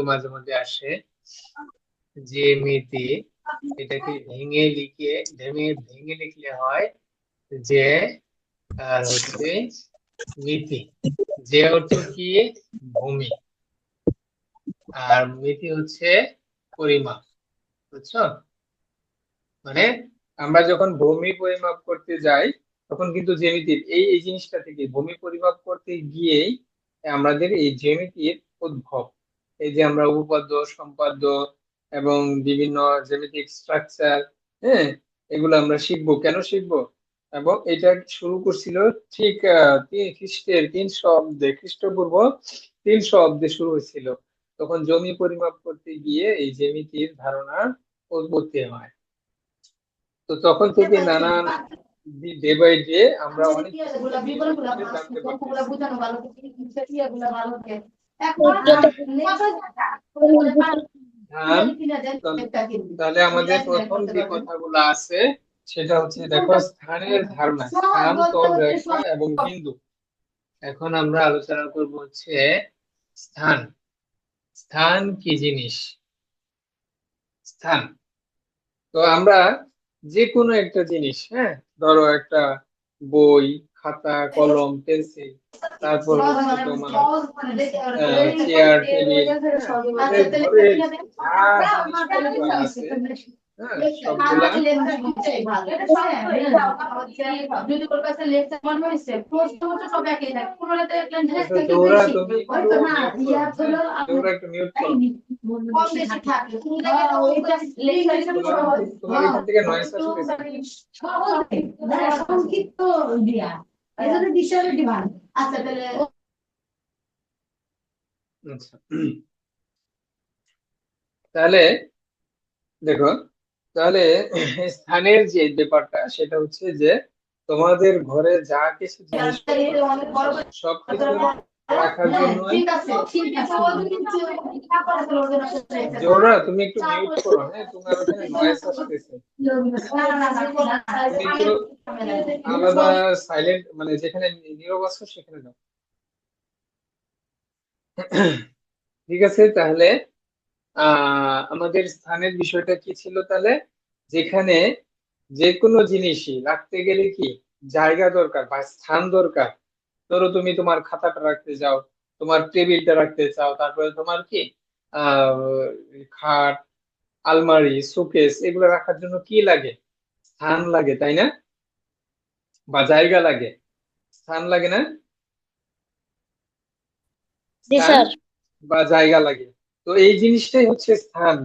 মাঝে মধ্যে আসে, জ্যামিতি, এটাকে ভেঙে লিখলে হয় যে আর হচ্ছে মিতি। যে অর্থ কি? ভূমি। আর মিতি হচ্ছে পরিমাপ, বুঝছো? মানে আমরা যখন ভূমি পরিমাপ করতে যাই তখন কিন্তু জ্যামিতির এই এই জিনিসটা থেকে ভূমি পরিমাপ করতে গিয়েই আমাদের এই জ্যামিতির উদ্ভব। এই যে আমরা উপপাদ্য, সম্পাদ্য এবং বিভিন্ন জ্যামিতিক স্ট্রাকচার, হ্যাঁ, এগুলো আমরা শিখবো। কেন শিখবো? এবং এটা শুরু করছিল ঠিক খ্রিস্টের 300 অব্দে, খ্রিস্টপূর্ব 300 অব্দে শুরু হয়েছিল। তখন জমি পরিমাপ করতে গিয়ে এই জ্যামিতির ধারণার উৎপত্তি হয়। তো তখন থেকে নানান ডে বাই ডে আমরা অনেক কিছু জানতে পারতেছি। ধান, তাহলে আমাদের প্রথম যে কথাগুলো আছে সেটা হচ্ছে, দেখো, স্থানের ধারণা, স্থান, তল, রেখা এবং বিন্দু। এখন আমরা আলোচনা করব হচ্ছে স্থান। স্থান কি জিনিস? স্থান, তো আমরা যে কোনো একটা জিনিস, হ্যাঁ, ধরো একটা বই, খাতা, কলম, পেন্সিল, তারপর হচ্ছে তোমার চেয়ার, টেবিল, আমাদের ঘরে যা জিনিসপত্র আছে, হ্যাঁ, সবগুলা। আচ্ছা জোহরা, তুমি একটু মিউট করো, হ্যাঁ, জোহরা একটু মিউট করো। তোমার এখান থেকে নয়েজ আসতেছে। আচ্ছা, তাহলে দেখো, তাহলে স্থানের যে ব্যাপারটা সেটা হচ্ছে যে তোমাদের ঘরে যা কিছু জিনিসপত্র সবকিছু রাখার জন্যই। জোহরা, তুমি একটু মিউট করো, হ্যাঁ, তোমার ওখানে নয়েজ আসতেছে। তুমি একটু আলাদা সাইলেন্ট, মানে যেখানে নীরব আছো সেখানে যাও। ঠিক আছে, তাহলে আমাদের স্থানের বিষয়টা কি ছিল তাহলে? যেখানে যে কোনো জিনিসই রাখতে গেলে কি জায়গা দরকার বা স্থান দরকার। ধরো তুমি তোমার খাতাটা রাখতে যাও, তোমার টেবিলটা রাখতে চাও, তারপরে তোমার কি আহ খাট, আলমারি, শোকেস, এগুলো রাখার জন্য কি লাগে? স্থান লাগে, তাই না? বা জায়গা লাগে, স্থান লাগে না? জি স্থান স্যার। বা জায়গা লাগে। তো এই জিনিসটাই হচ্ছে স্থান।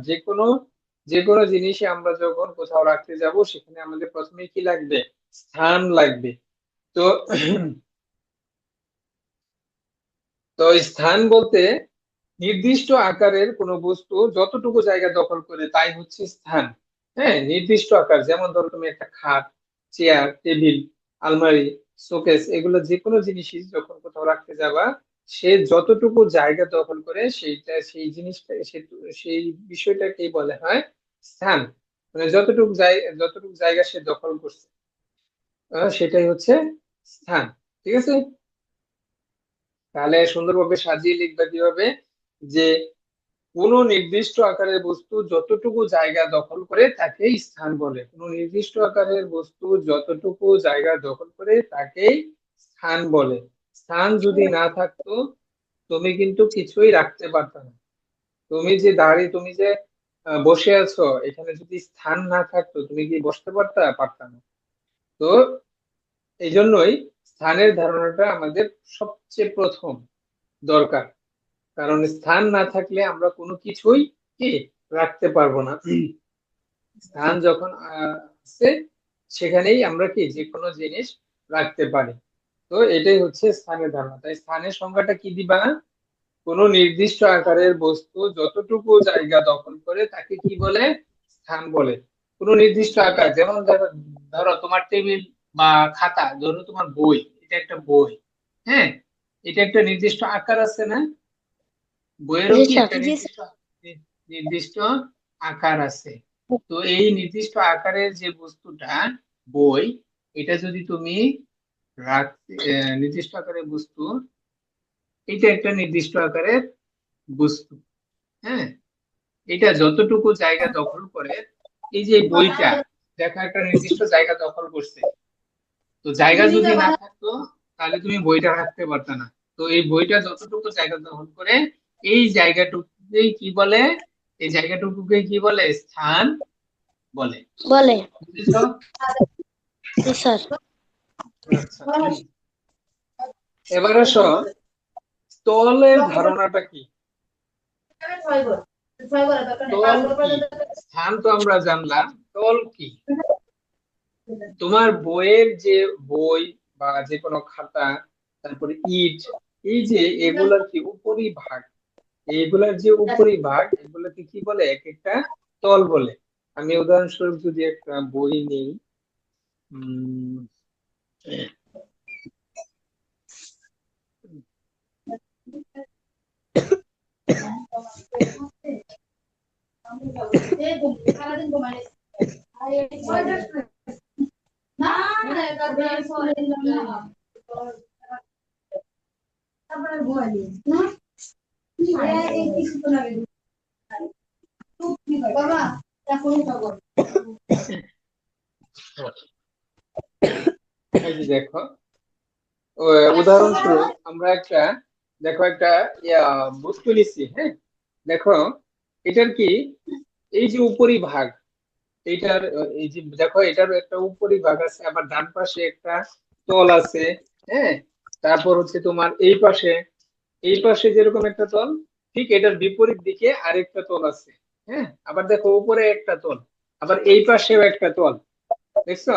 যে কোনো জিনিসে আমরা যখন কোথাও রাখতে যাব সেখানে আমাদের প্রথমে কি লাগবে? স্থান লাগবে। তো তো স্থান বলতে নির্দিষ্ট আকারের কোনো বস্তু যতটুকু জায়গা দখল করে তাই হচ্ছে স্থান। হ্যাঁ, নির্দিষ্ট আকার, যেমন ধরো তুমি একটা খাট, চেয়ার, টেবিল, আলমারি, শোকেস, এগুলো যে কোনো জিনিসই যখন কোথাও রাখতে যাবা, সে যতটুকু জায়গা দখল করে সেই জিনিসটা সেই বিষয়টাকেই বলা হয় স্থান। মানে যতটুকু জায়গা সে দখল করছে, সেটাই হচ্ছে স্থান। ঠিক আছে, তাহলে সুন্দরভাবে সাজিয়ে লিখবা কিভাবে, যে কোনো নির্দিষ্ট আকারের বস্তু যতটুকু জায়গা দখল করে তাকেই স্থান বলে। কোনো নির্দিষ্ট আকারের বস্তু যতটুকু জায়গা দখল করে তাকেই স্থান বলে। স্থান যদি না থাকতো তুমি কিন্তু কিছুই রাখতে পারতে না। তুমি যে বসে আছো, এখানে যদি স্থান না থাকতো তুমি কি বসতে পারতা না। তো এই জন্যই স্থানের ধারণাটা আমাদের সবচেয়ে প্রথম দরকার। কারণ স্থান না থাকলে আমরা কোনো কিছুই কি রাখতে পারবো না। স্থান যখন আছে সেখানেই আমরা কি যে কোনো জিনিস রাখতে পারি। তো এটাই হচ্ছে স্থানের ধারণা। তাই স্থানের সংজ্ঞাটা কি দিবা? কোনো নির্দিষ্ট আকারের বস্তু যতটুকু জায়গা দখল করে তাকে কি বলে? স্থান বলে। কোনো নির্দিষ্ট আকার, যেমন ধরো ধরো তোমার টেবিল বা খাতা, ধরো তোমার বই, এটা একটা বই, হ্যাঁ, এটা একটা নির্দিষ্ট আকার আছে না? বইয়েরও জি কি স্যার। একটা নির্দিষ্ট আকার আছে। তো এই নির্দিষ্ট আকারের যে বস্তুটা বই, এটা যদি তুমি রাখতে নির্দিষ্ট আকারের বস্তু, এটা একটা নির্দিষ্ট আকারের বস্তু। হ্যাঁ, এটা যতটুকু জায়গা দখল করে, এই যে বইটা দেখো একটা নির্দিষ্ট জায়গা দখল করছে, তো জায়গা যদি না থাকতো তাহলে তুমি বইটা রাখতে পারতে না। তো এই বইটা যতটুকু জায়গা দখল করে, এই জায়গাটুকুকেই কি বলে, এই জায়গাটুকুকে কি বলে, স্থান বলে। বলে। বুঝেছো? জি স্যার। আচ্ছা, এবার আসো, স্থলের ধারণাটা কি? স্থল কি? স্থান তো আমরা জানলাম, স্থল কি? তোমার বইয়ের যে বই বা যে কোনো খাতা, তারপরে ইট, এই যে এগুলার কি উপরিভাগ, এইগুলার যে উপরিভাগ এগুলোকে কি বলে, এক একটা তল বলে। আমি উদাহরণস্বরূপ যদি একটা বই নিই, উম এই যে দেখো, উদাহরণস্বরূপ আমরা একটা, দেখো একটা বস্তু নিচ্ছি, হ্যাঁ, দেখো এটার কি, এই যে উপরিভাগ, এইটার এই যে দেখো এটার একটা উপরিভাগ আছে, আবার ডান পাশে একটা তল আছে, হ্যাঁ, তারপর হচ্ছে তোমার এই পাশে যেরকম একটা তল, ঠিক এটার বিপরীত দিকে আরেকটা তল আছে, হ্যাঁ, আবার দেখো উপরে একটা তল, আবার এই পাশেও একটা তল, দেখছো?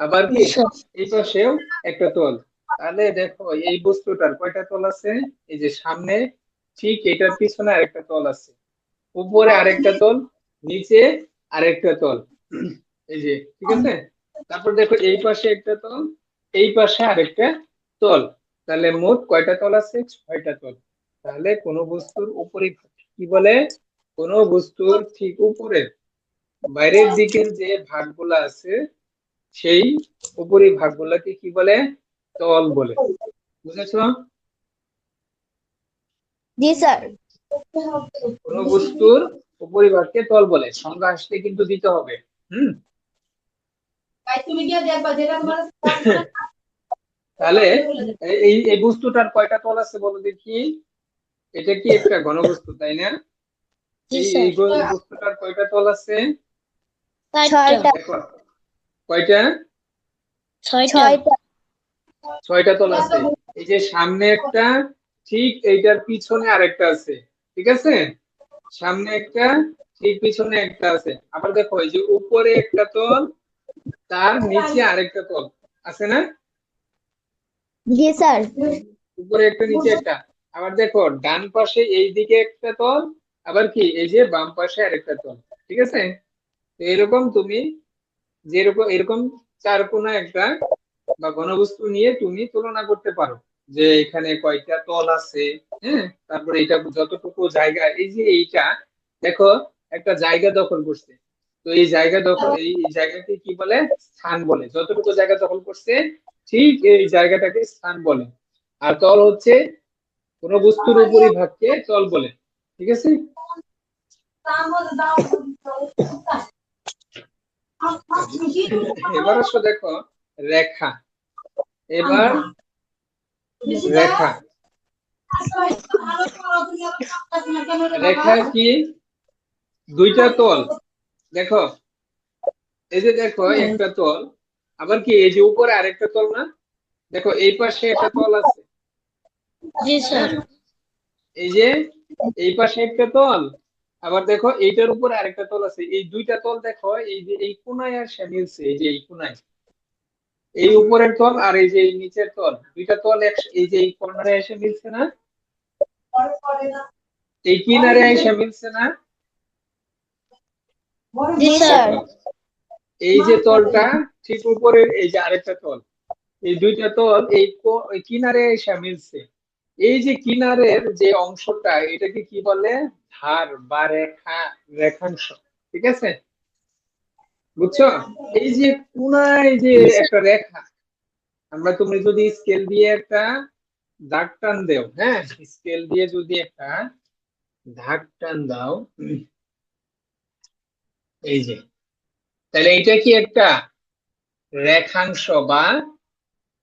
আবার জি কি, স্যার। এই পাশেও একটা তল। তাহলে দেখো এই বস্তুটার কয়টা তল আছে? এই যে সামনে, ঠিক এটার পিছনে আরেকটা তল আছে, উপরে আরেকটা তল, নিচে আরেকটা তল, এই যে, ঠিক আছে। তারপর দেখো এই পাশে একটা তল, এই পাশে আরেকটা তল, তাহলে মোট কয়টা তল আছে? 6টা তল। তাহলে কোন বস্তুর উপরে কি বলে, কোন বস্তুর ঠিক উপরে বাইরের দিকের যে ভাগগুলা আছে, সেই উপরি ভাগগুলাকে কি বলে, তল বলে। বুঝেছো? জি স্যার। কোন বস্তুর উপরিভাগকে তল বলে, সংজ্ঞা আসলে কিন্তু দিতে হবে। হুম। তাহলে এই এই বস্তুটার কয়টা তল আছে বলো দেখি? এটা কি একটা ঘনবস্তু, তাই না? জি এই স্যার। এই বস্তুটার কয়টা তল আছে? 6টা। দেখো, কয়টা? 6টা। 6টা তল আছে। এই যে সামনে একটা, ঠিক এইটার পিছনে আরেকটা আছে, ঠিক আছে, সামনে একটা, ঠিক পিছনে একটা আছে, আবার দেখো এই যে উপরে একটা তল, তার নিচে আরেকটা তল আছে না? জি স্যার। উপরে একটা নিচে একটা, আবার দেখো ডান পাশে এই দিকে একটা তল, আবার কি এই যে বাম পাশে আরেকটা তল, ঠিক আছে। তো এরকম তুমি যেরকম এরকম চার কোণা একটা বা ঘনবস্তু নিয়ে তুমি তুলনা করতে পারো, যে এখানে কয়টা তল আছে, হ্যাঁ, তারপরে এটা যতটুকু জায়গা, এই যে এইটা দেখো একটা জায়গা দখল করছে, তো এই জায়গা দখল, এই জায়গাকে কি বলে, স্থান বলে। যতটুকু জায়গা দখল করছে, ঠিক এই জায়গাটাকে স্থান বলে। আর তল হচ্ছে কোন বস্তুর উপরিভাগকে তল বলে, ঠিক আছে। এবার আসো দেখো রেখা, এবার রেখা, রেখা কি, দুইটা তল, দেখো এই যে দেখো একটা তল, আবার কি এই যে উপরে আরেকটা তল না, দেখো এই পাশে একটা তল আছে, জি স্যার। হ্যাঁ, এই যে এই পাশে একটা তল, আবার দেখো এইটার উপরে আরেকটা তল আছে, এই দুইটা তল দেখো এই যে এই কোনায় এসে মিলছে, এই যে এই কোনায়, এই উপরের তল আর এই যে এই নিচের তল, দুইটা তল এই যে এই কর্নারে এসে মিলছে না, এই কিনারে এসে মিলছে না। জি স্যার। দেখো এই যে তলটা, ঠিক উপরের এই যে আরেকটা তল, এই দুইটা তল এই কিনারে এসে মিলছে, এই যে কিনারের যে অংশটা এটাকে কি বলে, ধার বা রেখা, রেখাংশ, ঠিক আছে। বুঝছো? এই যে কোনায় যে জি স্যার। একটা রেখা, তুমি যদি স্কেল দিয়ে একটা দাগ টান দেও, হ্যাঁ, স্কেল দিয়ে যদি একটা ধাক টান দাও। এই যে, তাহলে এটা কি একটা রেখাংশ বা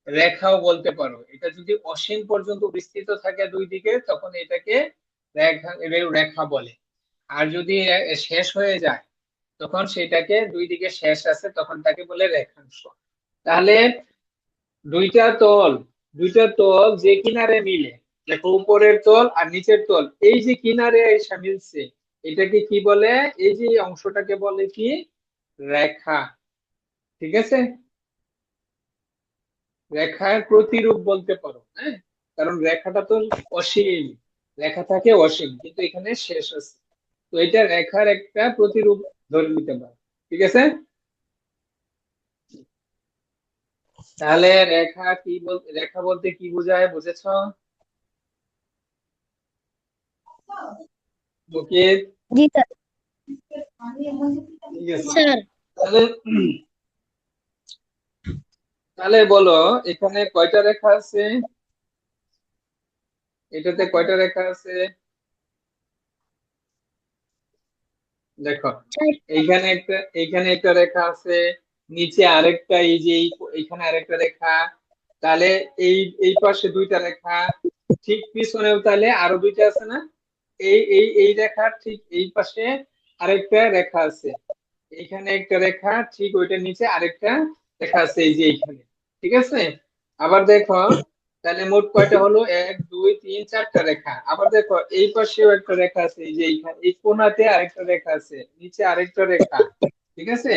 রেখাও বলতে পারো। এটা যদি অসীম পর্যন্ত বিস্তৃত থাকে দুই দিকে তখন এটাকে রেখা বলে। আর যদি শেষ হয়ে যায় তখন সেটাকে দুই দিকে শেষ আছে তখন তাকে বলে রেখাংশ। তাহলে দুইটা তল দুইটা তল যে কিনারে মিলে, দেখো উপরের তল আর নিচের তল এই যে কিনারে এসে মিলছে, এটাকে কি বলে? এই যে অংশটাকে বলে কি? রেখা। ঠিক আছে, রেখার প্রতিরূপ বলতে পারো। হ্যাঁ, কারণ রেখাটা তো অসীম, রেখা থাকে অসীম কিন্তু এখানে শেষ আছে, তো এটা রেখার একটা প্রতিরূপ ধরে নিতে পারো। ঠিক আছে, তাহলে রেখা কি রেখা বলতে কি বোঝায়, বুঝেছো? ওকে, জি স্যার। ঠিক আছে। স্যার তাহলে তাহলে বলো, এখানে কয়টা রেখা আছে? এটাতে কয়টা রেখা আছে? দেখো, এইখানে একটা রেখা আছে, নিচে আরেকটা, এই যে এইখানে আরেকটা রেখা, তাহলে এই এই পাশে দুইটা রেখা, ঠিক পিছনেও তাহলে আরো দুইটা আছে না? এই রেখার ঠিক এই পাশে আরেকটা রেখা আছে, এইখানে একটা রেখা, ঠিক ওইটার নিচে আরেকটা রেখা আছে, এই যে এইখানে। ঠিক আছে, আবার দেখো, তাহলে মোট কয়টা হলো? এক, দুই, তিন, চারটা রেখা। আবার দেখো এই পাশেও একটা রেখা আছে, এই যে এইখানে এই কোণাতে আরেকটা রেখা আছে, নিচে আরেকটা রেখা। ঠিক আছে,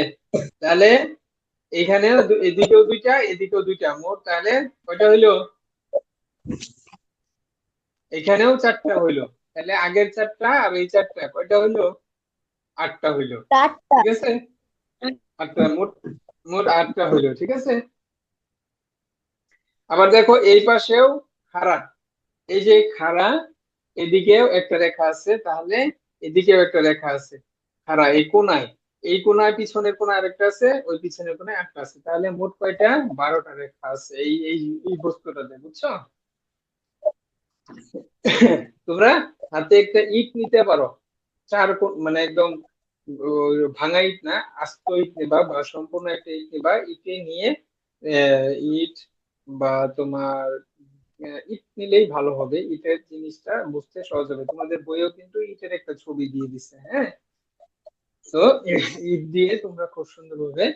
তাহলে এখানেও এদিকেও দুইটা এদিকেও দুইটা, মোট তাহলে কয়টা হইলো? এখানেও চারটা হইলো। তাহলে আগের চারটা আর এই চারটা কয়টা হইলো? আটটা হইলো। চারটা। ঠিক আছে, আটটা, মোট মোট আটটা হইলো। ঠিক আছে, আবার দেখো এই পাশেও খাড়া, এই যে খাড়া, এদিকেও একটা রেখা আছে, তাহলে এদিকেও একটা রেখা আছে খাড়া, এই কোনায়, এই কোনায় পিছনের কোনায় আরেকটা আছে, ওই পিছনের কোনায় একটা আছে, তাহলে মোট কয়টা? 12টা রেখা আছে এই এই এই বস্তুটাতে, বুঝছো? তোমরা হাতে একটা ইট নিতে পারো, মানে একদম ভাঙা ইট না, আস্ত ইট নেবা বা সম্পূর্ণ একটা ইট নেবা, ইটে নিয়ে ইট বা তোমার ইট নিলেই ভালো হবে, ইটের জিনিসটা বুঝতে সহজ হবে। তোমাদের বইয়েও কিন্তু ইটের একটা ছবি দিয়ে দিছে। হ্যাঁ, তো ইট দিয়ে তোমরা খুব সুন্দরভাবে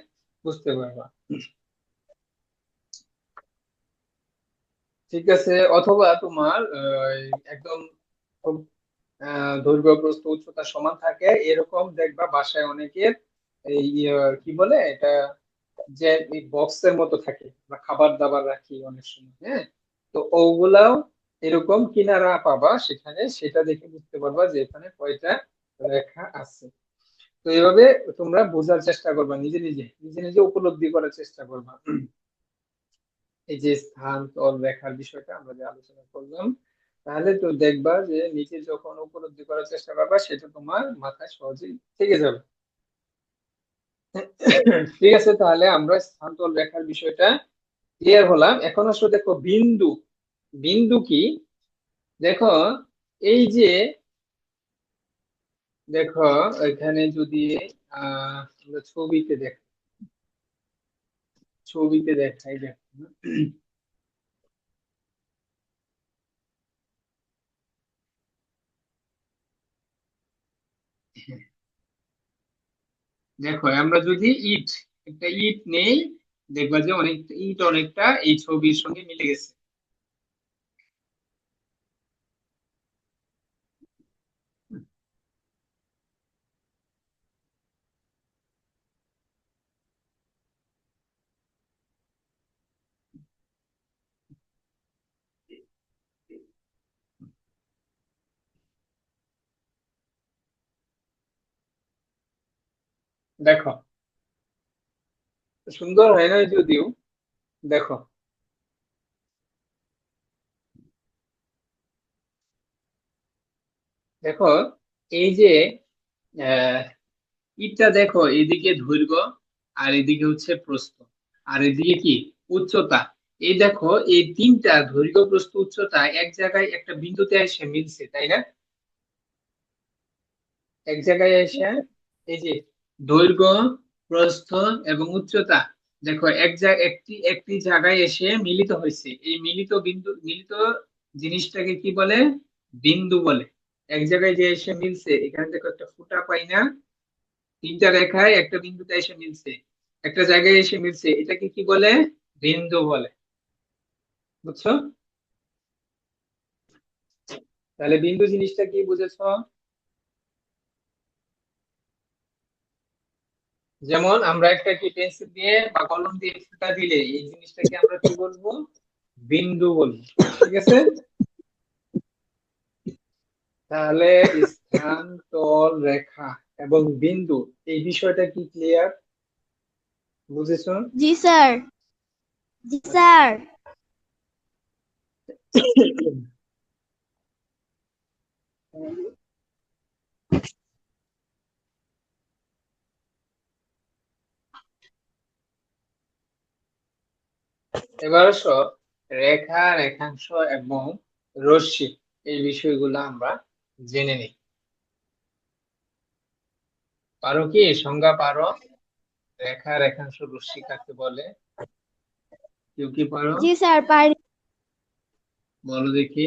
বুঝতে পারবা। ঠিক আছে, অথবা তোমার একদম খুব দৈর্ঘ্য প্রস্থ উচ্চতা সমান থাকে এরকম দেখবা বাসায় অনেকের, এই কি বলে এটা, যে বক্সের মতো থাকে, বা খাবার দাবার রাখি অনেক সময়। হ্যাঁ, তো ওগুলাও এরকম কিনারা পাবা, সেখানে সেটা দেখে বুঝতে পারবা যে এখানে কয়টা রেখা আছে। তো এইভাবে তোমরা বোঝার চেষ্টা করবা, নিজে নিজে নিজে নিজে উপলব্ধি করার চেষ্টা করবা। এই যে স্থান তল রেখার বিষয়টা আমরা যে আলোচনা করলাম, তাহলে তো দেখবা যে নিচে যখন উপলব্ধি করার চেষ্টা করবা সেটা তোমার মাথায় সহজেই থেকে যাবে। ঠিক আছে, তাহলে আমরা স্থান তল রেখার বিষয়টা ক্লিয়ার হলাম। এখন আসলে দেখো বিন্দু, বিন্দু কি? দেখো এই যে, দেখো এখানে যদি আমরা ছবিতে দেখাই, দেখো দেখো আমরা যদি একটা ইট নেই, দেখবা যে অনেকটা ইট অনেকটা এই ছবির সঙ্গে মিলে গেছে। দেখো সুন্দর হয় না যদিও, দেখো দেখো এই যে আহ ইটটা, দেখো এদিকে দৈর্ঘ্য আর এদিকে হচ্ছে প্রস্থ, আর এদিকে কি উচ্চতা। এই দেখো এই তিনটা দৈর্ঘ্য প্রস্থ উচ্চতা এক জায়গায় একটা বিন্দুতে এসে মিলছে, তাই না? এক জায়গায় এসে এই যে দৈর্ঘ্য, প্রস্থ এবং উচ্চতা, দেখো একটি একটি জায়গায় এসে মিলিত হয়েছে। এই মিলিত জিনিসটাকে কি বলে? বিন্দু বলে। এক জায়গায় যে এসে মিলছে, এখানে দেখো একটা ফুটা পাই না, তিনটা রেখায় একটা বিন্দুতে এসে মিলছে, একটা জায়গায় এসে মিলছে, এটাকে কি বলে? বিন্দু বলে। বুঝছো? তাহলে বিন্দু জিনিসটা কি বুঝেছো? যেমন আমরা একটা কি পেন্সিল দিয়ে বা কলম দিয়ে ফুটা দিলে এই জিনিসটাকে আমরা কি বলবো? বিন্দু বলবো। ঠিক আছে? তাহলে স্থান, তল, রেখা এবং বিন্দু, এই বিষয়টা কি ক্লিয়ার? বুঝেছো? জি স্যার। জি স্যার। এবার আসো রেখা, রেখাংশ এবং রশ্মি, এই বিষয়গুলো আমরা জেনে নিই। পারো কি সংজ্ঞা পারো? রেখা, রেখাংশ, রশ্মি কাকে বলে? কেউ কি পারো? জি স্যার পারি। বলো দেখি।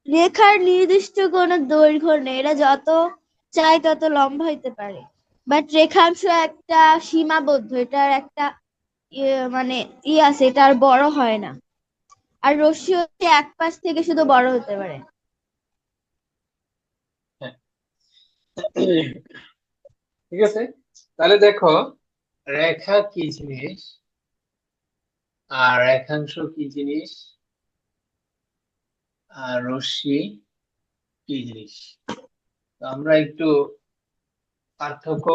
রেখার নির্দিষ্ট কোনো দৈর্ঘ্য নেই, এটা যত চাই তত লম্বা হইতে পারে। বাট রেখাংশ একটা সীমাবদ্ধ, এটার একটা মানে আছে, এটা আর বড় হয় না। আর রশ্মি হচ্ছে এক পাশ থেকে শুধু বড় হতে পারে। হ্যাঁ, ঠিক আছে। তাহলে দেখো রেখা কি জিনিস আর রেখাংশ কি জিনিস আর রশ্মি কি জিনিস, তো আমরা একটু পার্থক্য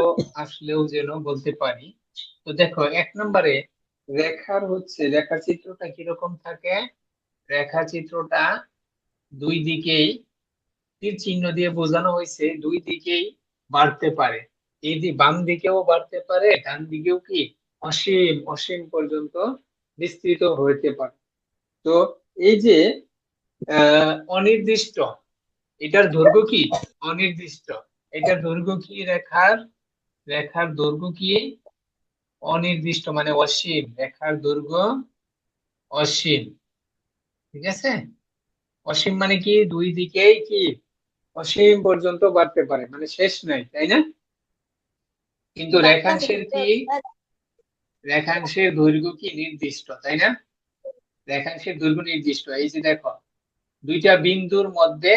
আসলেও যেন বলতে পারি। তো দেখো এক নম্বরে রেখার চিত্রটা কিরকম থাকে? রেখা চিত্রটা দুই দিকেই তীর চিহ্ন দিয়ে বোঝানো হয়েছে, দুই দিকেই বাড়তে পারে। এই যে বাম দিকেও বাড়তে পারে, ডান দিকেও কি অসীম অসীম পর্যন্ত বিস্তৃত হইতে পারে। তো এই যে অনির্দিষ্ট, এটার দৈর্ঘ্য কি? অনির্দিষ্ট। এটার দৈর্ঘ্য কি? রেখার দৈর্ঘ্য কি? অনির্দিষ্ট মানে অসীম। রেখার দৈর্ঘ্য অসীম। ঠিক আছে? অসীম মানে কি? দুই দিকেই কি অসীম পর্যন্ত বাড়তে পারে, মানে শেষ নাই, তাই না? কিন্তু রেখাংশের দৈর্ঘ্য কি নির্দিষ্ট, তাই না? রেখাংশের দৈর্ঘ্য নির্দিষ্ট। এই যে দেখো দুইটা বিন্দুর মধ্যে,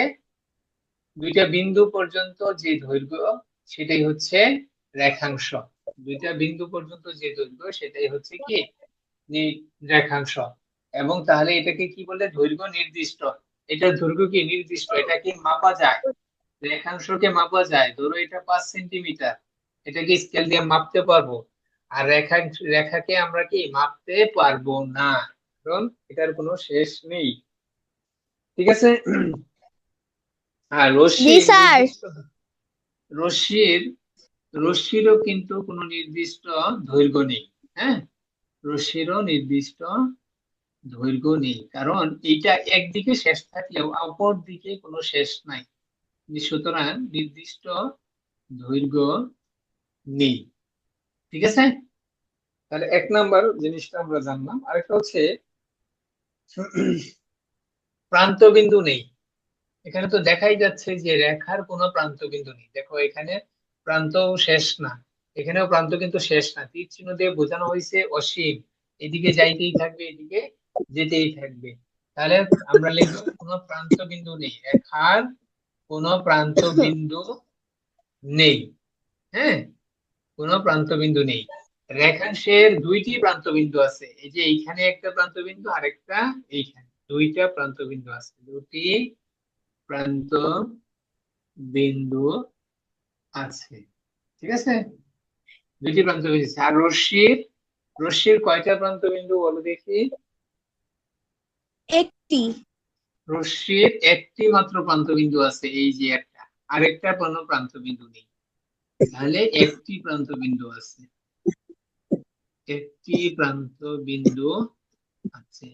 দুইটা বিন্দু পর্যন্ত যে দৈর্ঘ্য সেটাই হচ্ছে রেখাংশ। দুইটা বিন্দু পর্যন্ত যে দৈর্ঘ্য সেটাই হচ্ছে কি রেখাংশ। এবং তাহলে এটাকে কি বলে? দৈর্ঘ্য নির্দিষ্ট। এটার দৈর্ঘ্য কি নির্দিষ্ট, এটা কি মাপা যায়? রেখাংশকে মাপা যায়, ধরো এটা 5 সেন্টিমিটার, এটাকে স্কেল দিয়ে মাপতে পারবো। আর রেখাকে আমরা কি মাপতে পারবো না, কারণ এটার কোনো শেষ নেই। ঠিক আছে? আর জি স্যার। রশ্মির রশ্মিরও কিন্তু কোনো নির্দিষ্ট দৈর্ঘ্য নেই। হ্যাঁ, রশ্মিরও নির্দিষ্ট দৈর্ঘ্য নেই, কারণ এইটা একদিকে শেষ থাকলেও অপর দিকে কোনো শেষ নাই। সুতরাং নির্দিষ্ট দৈর্ঘ্য নেই। ঠিক আছে? তাহলে এক নাম্বার জিনিসটা আমরা জানলাম। আরেকটা হচ্ছে প্রান্ত বিন্দু নেই। এখানে তো দেখাই যাচ্ছে যে রেখার কোনো প্রান্ত বিন্দু নেই। দেখো এখানে প্রান্ত শেষ না, এখানেও প্রান্ত কিন্তু শেষ না, তীর চিহ্ন দিয়ে বোঝানো হয়েছে অসীম, এদিকে যাইতেই থাকবে, এদিকে যেতেই থাকবে। তাহলে আমরা লিখবো কোনো প্রান্ত বিন্দু নেই, রেখার কোনো প্রান্ত বিন্দু নেই। হ্যাঁ, কোনো প্রান্ত বিন্দু নেই। রেখাংশের দুইটি প্রান্ত বিন্দু আছে, এই যে এইখানে একটা প্রান্ত বিন্দু, আরেকটা এইখানে, দুইটা প্রান্ত বিন্দু আছে, দুটি প্রান্ত বিন্দু আছে। ঠিক আছে? দুইটি প্রান্ত বিন্দু আছে। আর রশ্মির কয়টা প্রান্ত বিন্দু বলো দেখি? একটি। রশ্মির একটি মাত্র প্রান্ত বিন্দু আছে, এই যে একটা, আরেকটা কোনো প্রান্ত বিন্দু নেই। তাহলে একটি প্রান্ত বিন্দু আছে, একটি প্রান্ত বিন্দু আছে।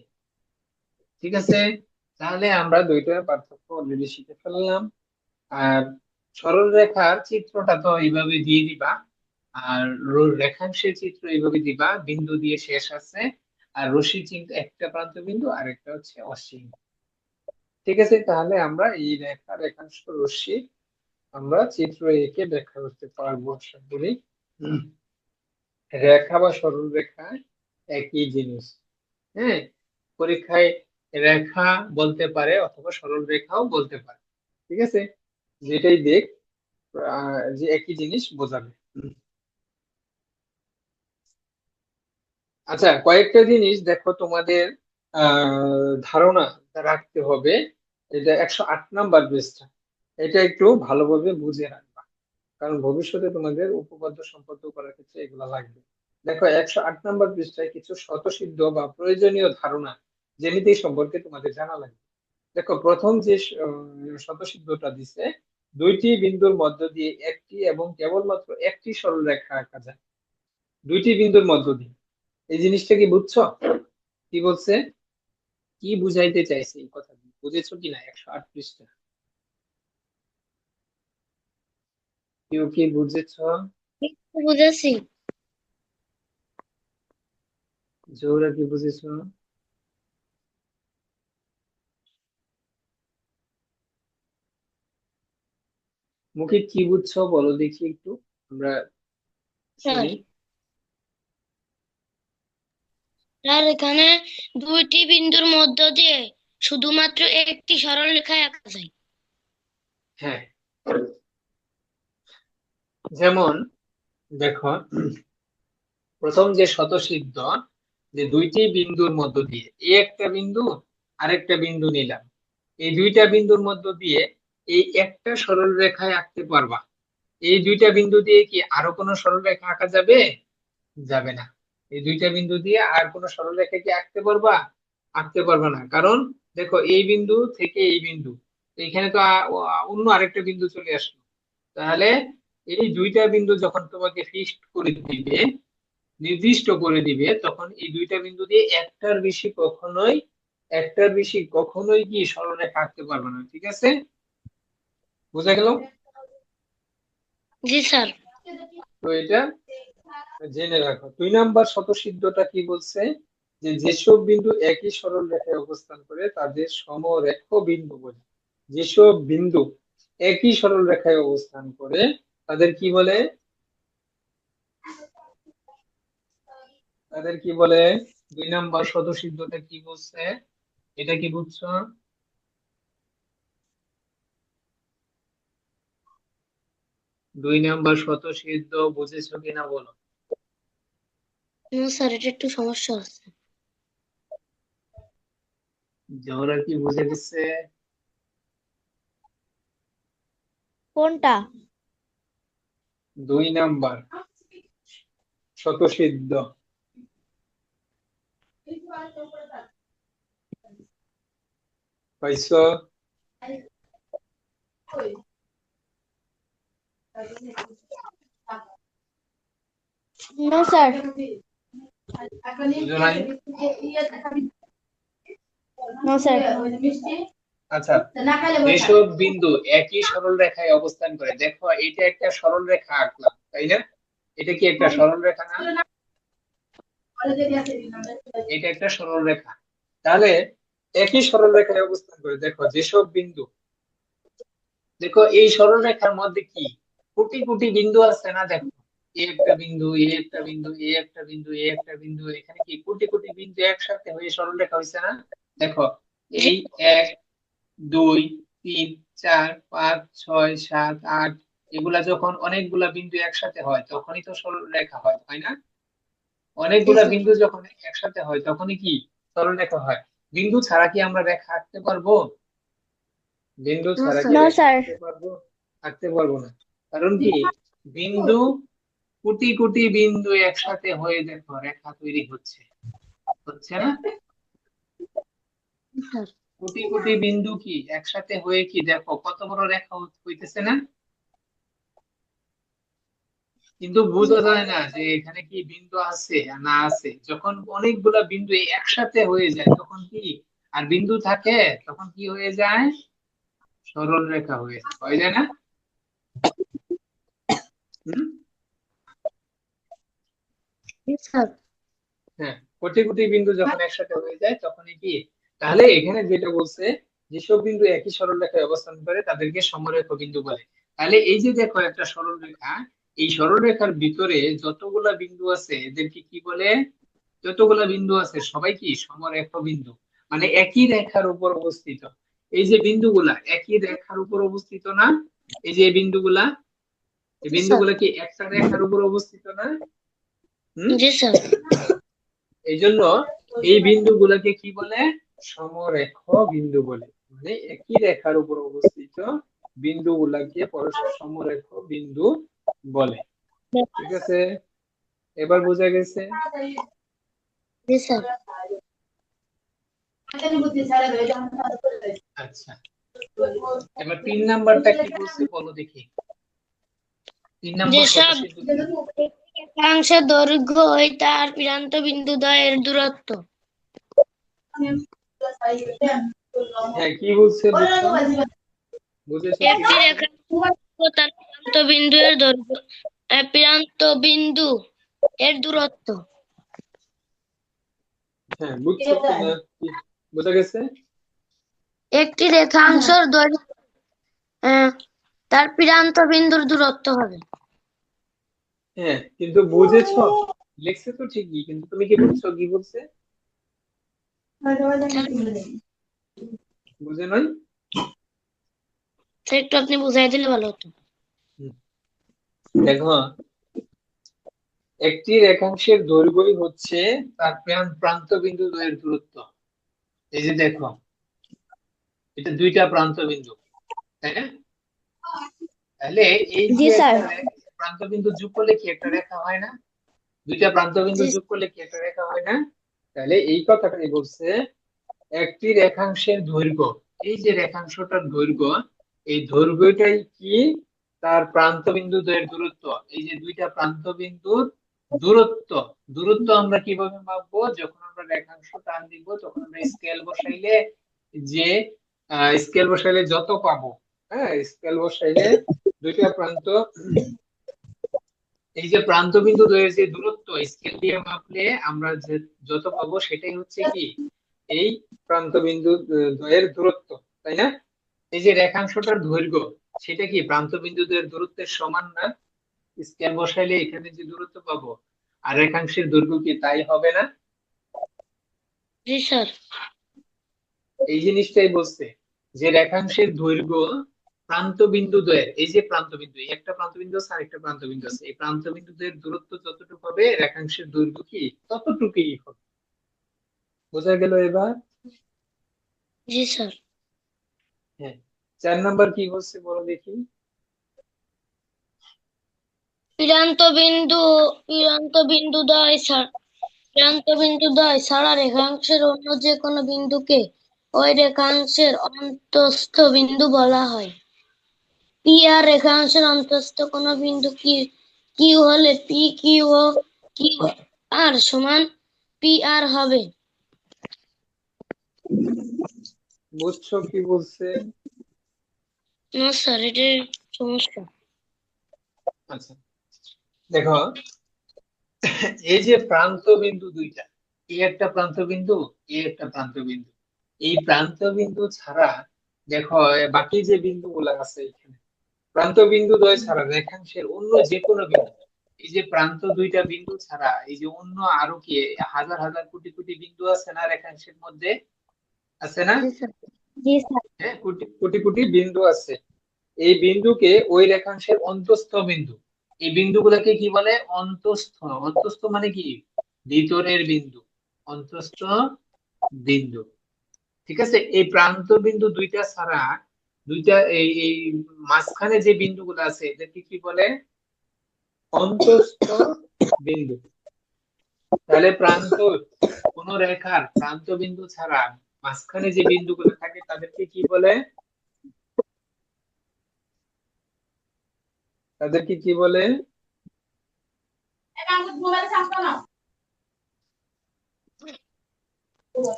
ঠিক আছে, তাহলে আমরা দুইটার পার্থক্য অলরেডি শিখে ফেললাম। আর সরল রেখার চিত্রটা তো এইভাবে দিয়ে দিবা, আর রেখাংশের চিত্র এইভাবে দিবা, বিন্দু দিয়ে শেষ আছে, আর রশ্মি চিহ্ন একটা প্রান্ত বিন্দু আর একটা হচ্ছে অসীম। ঠিক আছে, তাহলে আমরা এই রেখা রেখাংশ রশ্মি আমরা চিত্র এঁকে ব্যাখ্যা করতে পারবো আশা করি। উম, রেখা বা সরল রেখা একই জিনিস। হ্যাঁ, পরীক্ষায় রেখা বলতে পারে অথবা সরল রেখাও বলতে পারে। ঠিক আছে, যেটাই দেখ যে একই জিনিস বোঝাবে। আচ্ছা, কয়েকটা জিনিস দেখো তোমাদের ধারণা রাখতে হবে। এটা 108 নাম্বার পৃষ্ঠা, এটা একটু ভালোভাবে বুঝে রাখবা, কারণ ভবিষ্যতে তোমাদের উপপাদ্য সম্পর্ক করার ক্ষেত্রে এগুলো লাগবে। দেখো 108 নাম্বার পৃষ্ঠায় কিছু স্বতঃসিদ্ধ বা প্রয়োজনীয় ধারণা জ্যামিতি সম্পর্কে তোমাদের জানা লাগবে। দেখো প্রথম যে স্বতঃসিদ্ধটা দিছে, দুইটি বিন্দুর মধ্য দিয়ে একটি এবং কেবলমাত্র একটি সরলরেখা আঁকা যায়। দুইটি বিন্দুর মধ্য দিয়ে, এই জিনিসটা কি বুঝছো? কি বলছে, কি বুঝাইতে চাইছে এই কথা, বুঝেছো কিনা? 108 পৃষ্ঠা কেউ কি বুঝেছো? বুঝেছি। জোহরা কি বুঝেছো? মুখে কি বুঝছো বলো দেখি একটু, আমরা স্যার, শুনি। আর এখানে দুইটি বিন্দুর মধ্য দিয়ে শুধুমাত্র একটি সরল রেখায় আঁকা যায়। হ্যাঁ, যেমন দেখো প্রথম যে স্বতঃসিদ্ধ, যে দুইটি বিন্দুর মধ্য দিয়ে এই একটা বিন্দু আরেকটা বিন্দু নিলাম, এই দুইটা বিন্দুর মধ্য দিয়ে এই একটা সরল রেখায় আঁকতে পারবা। এই দুইটা বিন্দু দিয়ে কি আরো কোনো সরল রেখা আঁকা যাবে? যাবে না। এই দুইটা বিন্দু দিয়ে আর কোনো সরল রেখা কি আঁকতে পারবা? আঁকতে পারবা না, কারণ দেখো এই বিন্দু থেকে এই বিন্দু, এখানে তো অন্য আরেকটা বিন্দু চলে আসলো। তাহলে এই দুইটা বিন্দু যখন তোমাকে ফিক্সড করে দিবে, নির্দিষ্ট করে দিবে, তখন এই দুইটা বিন্দু দিয়ে একটার বেশি কখনোই কি সরলরেখা আঁকতে পারবে না। ঠিক আছে, বোঝা গেল? জি স্যার। তো এটা জেনে রাখো। 2 নাম্বার স্বতঃসিদ্ধটা কি বলছে, যে যেসব বিন্দু একই সরল রেখায় অবস্থান করে তাদের সমরেখ বিন্দু বলে। যেসব বিন্দু একই সরল রেখায় অবস্থান করে তাদের কি বলে? তাদের কি বলে? 2 নাম্বার স্বতঃসিদ্ধটা কি বলছে, এটা কি বুঝছো? 2 নাম্বার স্বতঃসিদ্ধ বুঝেছো কিনা বলো। না স্যার, এটা একটু সমস্যা আছে। জোহরা কি বুঝে গেছে? কোনটা? 2 নাম্বার স্বতঃসিদ্ধ পাইছো? No sir. বুঝো নাই? No sir. আচ্ছা, যেসব বিন্দু একই সরল রেখায় অবস্থান করে, দেখো এটা একটা সরল রেখা আঁকলাম, তাই না? এটা কি একটা সরল রেখা না? এটা একটা সরল রেখা। তাহলে একই সরল রেখায় অবস্থান করে, দেখো যেসব বিন্দু, দেখো এই সরল রেখার মধ্যে কি কোটি কোটি বিন্দু আছে না? দেখো এই একটা বিন্দু, এই একটা বিন্দু, এই একটা বিন্দু, এই একটা বিন্দু, এখানে কি কোটি কোটি বিন্দু একসাথে হয়ে সরল রেখা হয়েছে না? দেখো জি এই 1 2 3 4 5 6 7 8, এগুলা যখন অনেকগুলা বিন্দু একসাথে হয় তখনই তো সরল রেখা হয়, তাই না? জি অনেকগুলা স্যার। বিন্দু যখন একসাথে হয় তখনই কি সরল রেখা হয়। বিন্দু ছাড়া কি আমরা রেখা আঁকতে পারবো? বিন্দু না ছাড়া কি স্যার। নো রেখা স্যার। আঁকতে পারবো? আঁকতে পারবো না। কারণ কি, বিন্দু কোটি কোটি বিন্দু একসাথে হয়ে দেখো রেখা তৈরি হচ্ছে, হচ্ছে না? স্যার। কোটি কোটি বিন্দু কি একসাথে হয়ে কি দেখো কত বড় রেখা হইতেছে না? কিন্তু বোঝা যায় না যে এখানে কি বিন্দু আছে আর না আছে। যখন অনেকগুলা বিন্দু একসাথে হয়ে যায় তখন কি আর বিন্দু থাকে তখন কি হয়ে যায়, সরল রেখা হয়ে যায় না? হুম। জি স্যার। হ্যাঁ, কোটি কোটি বিন্দু যখন একসাথে হয়ে যায় তখনই কি, তাহলে এখানে যেটা বলছে, যেসব বিন্দু একই সরল রেখায় অবস্থান করে তাদেরকে সমরেখ বিন্দু বলে। তাহলে এই যে দেখো একটা সরল রেখা, এই সরল রেখার ভিতরে যতগুলা বিন্দু আছে এদেরকে কি বলে, যতগুলা বিন্দু আছে সবাই কি সমরেখ বিন্দু, মানে একই রেখার উপর অবস্থিত। এই যে বিন্দুগুলা একই রেখার উপর অবস্থিত না, এই যে এই বিন্দুগুলা, এই জি স্যার। বিন্দুগুলা কি একটা রেখার উপর অবস্থিত না? হুম। জি স্যার। এই জন্য এই বিন্দুগুলোকে কি বলে, সমরেখ বিন্দু বলে। মানে একই রেখার উপর অবস্থিত বিন্দুগুলাকে পরস্পর সমরেখ বিন্দু বলে। ঠিক আছে, এবার বোঝা গেছে? জি স্যার। আচ্ছা, এবার 3 নাম্বারটা কি বলছে বলো দেখি, 3 নম্বর যেসব সদস্যের যুক্তি। রেখাংশের দৈর্ঘ্যই তার প্রান্ত বিন্দু দ্বয়ের দূরত্ব। হ্যাঁ, কি বলছে বুঝছো, বুঝেছো কি একটি বলছে? রেখাংশ তার প্রান্ত বিন্দু এর দৈর্ঘ্য, প্রান্ত বিন্দু এর দূরত্ব। হ্যাঁ, বুঝছো কি না, কি বোঝা গেছে? একটি রেখাংশের দৈর্ঘ্য আহ, তার প্রান্ত বিন্দুর দূরত্ব হবে। হ্যাঁ, কিন্তু বুঝেছো, লিখছে তো ঠিকই, কিন্তু তুমি কি বুঝছো কি বলছে, বুঝে নয়? স্যার, একটু আপনি বুঝাই দিলে ভালো হতো। হুম। দেখো, একটি রেখাংশের দৈর্ঘ্যই হচ্ছে তার প্রান্ত বিন্দু দ্বয়ের দূরত্ব। এই যে দেখো, এটা দুইটা প্রান্ত বিন্দু, তাই না? তাহলে এই জি যে স্যার। একটা প্রান্ত বিন্দু যোগ করলে কি একটা রেখা হয় না? দুইটা প্রান্ত বিন্দু জি যোগ করলে কি একটা রেখা হয় না? তাহলে এই কথাটাই বলছে, একটি রেখাংশের দৈর্ঘ্য, এই যে রেখাংশটার দৈর্ঘ্য, এই দৈর্ঘ্যটাই কি তার প্রান্ত বিন্দু দ্বয়ের দূরত্ব। এই যে দুইটা প্রান্ত বিন্দুর দূরত্ব, দূরত্ব আমরা কিভাবে মাপবো, যখন আমরা রেখাংশ টান দিব তখন আমরা স্কেল বসাইলে, যে স্কেল বসাইলে যত পাবো, হ্যাঁ স্কেল বসাইলে দুইটা প্রান্ত, এই যে প্রান্ত বিন্দু দ্বয়ের যে দূরত্ব স্কেল দিয়ে মাপলে আমরা যে যত পাবো সেটাই হচ্ছে কি এই প্রান্ত বিন্দু দ্বয়ের দূরত্ব, তাই না? এই যে রেখাংশটার দৈর্ঘ্য, সেটা কি প্রান্ত বিন্দু দ্বয়ের দূরত্বের সমান না? স্কেল বসাইলে এখানে যে দূরত্ব পাবো আর রেখাংশের দৈর্ঘ্য কি তাই হবে না? জি স্যার। এই জিনিসটাই বলছে, যে রেখাংশের দৈর্ঘ্য প্রান্ত বিন্দু দ্বয়ের, এই যে প্রান্ত বিন্দু, এই একটা প্রান্ত বিন্দু আছে আর একটা প্রান্ত বিন্দু আছে, এই প্রান্ত বিন্দু দ্বয়ের দূরত্ব যতটুকু হবে রেখাংশের দৈর্ঘ্য কি ততটুকুই হবে। বোঝা গেল এবার? জি স্যার। হ্যাঁ, 4 নাম্বার কি বলছে বলো দেখি। প্রান্ত বিন্দু দ্বয় ছাড়া রেখাংশের অন্য যে কোনো বিন্দুকে ওই রেখাংশের অন্তঃস্থ বিন্দু বলা হয়। পি আর রেখাংশের অন্তঃস্থ কোনো বিন্দু কিউ হলে P Q O Q R সমান পি আর হবে। বুঝছো কি বলছে? না স্যার, এটার সমস্যা। আচ্ছা, দেখো, এই যে প্রান্ত বিন্দু দুইটা, এই একটা প্রান্ত বিন্দু, এই একটা প্রান্ত বিন্দু, এই প্রান্ত বিন্দু ছাড়া দেখো বাকি যে বিন্দুগুলো আছে এখানে, প্রান্ত বিন্দু দ্বয় ছাড়া রেখাংশের অন্য যে কোনো বিন্দু, এই যে প্রান্ত দুইটা বিন্দু ছাড়া এই যে অন্য আরো কি হাজার হাজার কোটি কোটি বিন্দু আছে না রেখাংশের মধ্যে, আছে না? জি স্যার। জি স্যার। হ্যাঁ, কোটি কোটি কোটি বিন্দু আছে। এই বিন্দুকে ওই রেখাংশের অন্তঃস্থ বিন্দু, এই বিন্দুগুলোকে কি বলে, অন্তঃস্থ। অন্তঃস্থ মানে কি, ভিতরের বিন্দু, অন্তঃস্থ বিন্দু। ঠিক আছে, এই প্রান্ত বিন্দু দুইটা ছাড়া, দুইটা এই মাঝখানে যে বিন্দুগুলো আছে এদেরকে কি বলে, অন্তঃস্থ বিন্দু। তাহলে প্রান্ত, কোন রেখার প্রান্ত বিন্দু ছাড়া মাঝখানে যে বিন্দুগুলো থাকে তাদেরকে কি বলে, তাদেরকে কি বলে?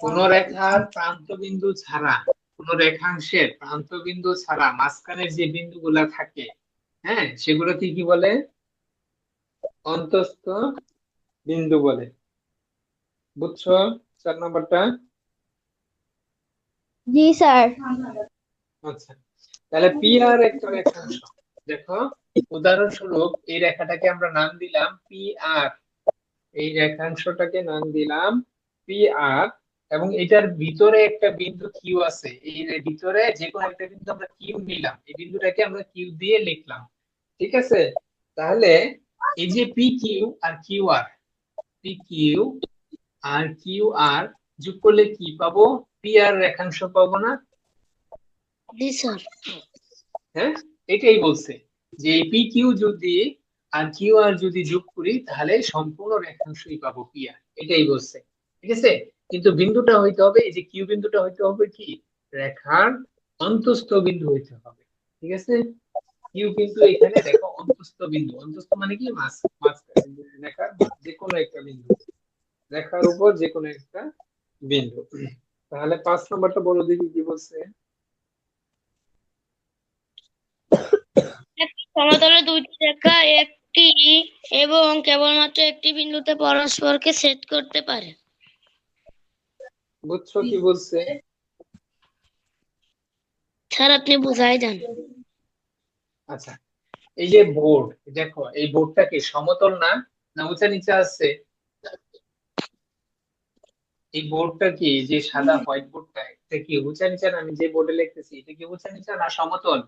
কোন রেখার প্রান্তবিন্দু ছাড়া, কোন রেখাংশের প্রান্তবিন্দু ছাড়া মাঝখানের যে বিন্দুগুলা থাকে, হ্যাঁ, সেগুলোকে কি বলে? অন্তস্থ বিন্দু বলে। বুঝছো 4 নম্বরটা? জি স্যার। আচ্ছা, তাহলে পি আর একটা রেখাংশ। দেখো, উদাহরণস্বরূপ এই রেখাটাকে আমরা নাম দিলাম পি আর, এই রেখাংশটাকে নাম দিলাম পি আর, এবং এটার ভিতরে একটা বিন্দু কিউ আছে। এই ভিতরে যে কোনো একটা বিন্দু আমরা কিউ নিলাম, এই বিন্দুটাকে আমরা কিউ দিয়ে লিখলাম। ঠিক আছে? তাহলে এই যে P Q R Q R, P Q R Q R যোগ করলে কি পাবো? পি আর রেখাংশ পাবো না? জি স্যার। হ্যাঁ, এটাই বলছে যে পি কিউ যদি আর কিউ আর যদি যোগ করি তাহলে সম্পূর্ণ রেখাংশই পাবো পি আর, এটাই বলছে। ঠিক আছে? কিন্তু বিন্দুটা হইতে হবে, এই যে কিউ বিন্দুটা হইতে হবে কি? রেখার অন্তস্থ বিন্দু হইতে হবে। ঠিক আছে? কিউ কিন্তু এখানে দেখো অন্তস্থ বিন্দু, অন্তস্থ মানে কি? মাঝ মাঝ রেখার যে কোনো একটা বিন্দু, রেখার উপর যে কোনো একটা বিন্দু। তাহলে 5 নম্বরটা বলো দেখি কি বলছে। একটি সমতলে দুইটি রেখা একটি এবং কেবলমাত্র একটি বিন্দুতে পরস্পরকে ছেদ করতে পারে। বুঝছো কি বলছে? স্যার আপনি বুঝাই দেন। আচ্ছা, এই যে বোর্ড, দেখো এই বোর্ডটা কি সমতল না, না উঁচা নিচে আছে? এই বোর্ডটা কি, যে সাদা হোয়াইট বোর্ডটা, এটা কি উঁচা নিচা না? আমি যে বোর্ডে লিখতেছি এটা কি উঁচা নিচা না সমতল?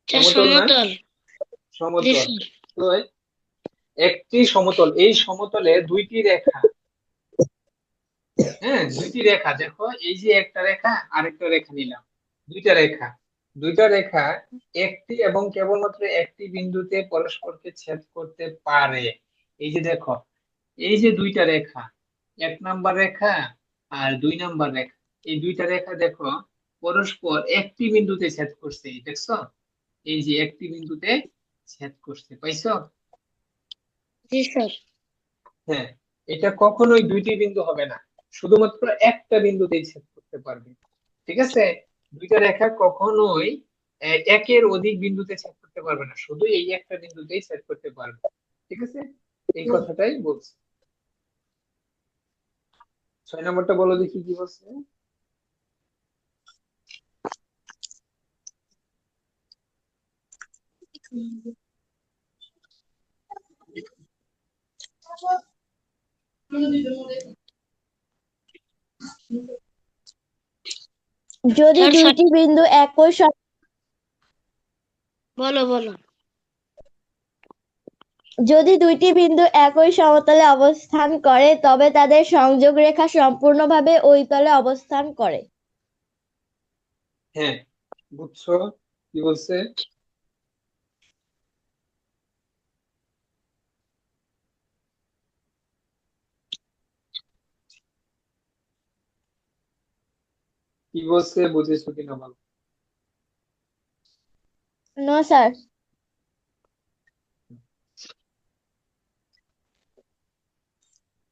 স্যার সমতল না? সমতল। জি সমতল। স্যার। তো একটি সমতল, এই সমতলে দুইটি রেখা, হ্যাঁ দুইটি রেখা, দেখো এই যে একটা রেখা আরেকটা রেখা নিলাম, দুইটা রেখা, দুইটা রেখা একটি এবং কেবলমাত্র একটি বিন্দুতে পরস্পরকে ছেদ করতে পারে। এই যে দেখো, এই যে দুইটা রেখা, 1 নাম্বার রেখা আর 2 নাম্বার রেখা, এই দুইটা রেখা দেখো পরস্পর একটি বিন্দুতে ছেদ করছে, দেখছো? এই যে একটি বিন্দুতে ছেদ করছে, পাইছো? জি স্যার। হ্যাঁ, এটা কখনোই দুইটি বিন্দু হবে না, শুধুমাত্র একটা বিন্দুতেই ছেদ করতে পারবে। ঠিক আছে? দুইটা রেখা কখনোই একের অধিক বিন্দুতে ছেদ করতে পারবে না, শুধু এই একটা বিন্দুতেই ছেদ করতে পারবে। ঠিক আছে? এই কথাটাই বলছে। 6 নম্বরটা বলো দেখি কি বলছে। যদি স্যার দুইটি বিন্দু বলো বলো। যদি দুইটি বিন্দু একই সমতলে অবস্থান করে তবে তাদের সংযোগ রেখা সম্পূর্ণভাবে ওই তলে অবস্থান করে। হ্যাঁ, বুঝছো কি বলছে? কি বলছে বুঝেছো কিনা বলো। No sir.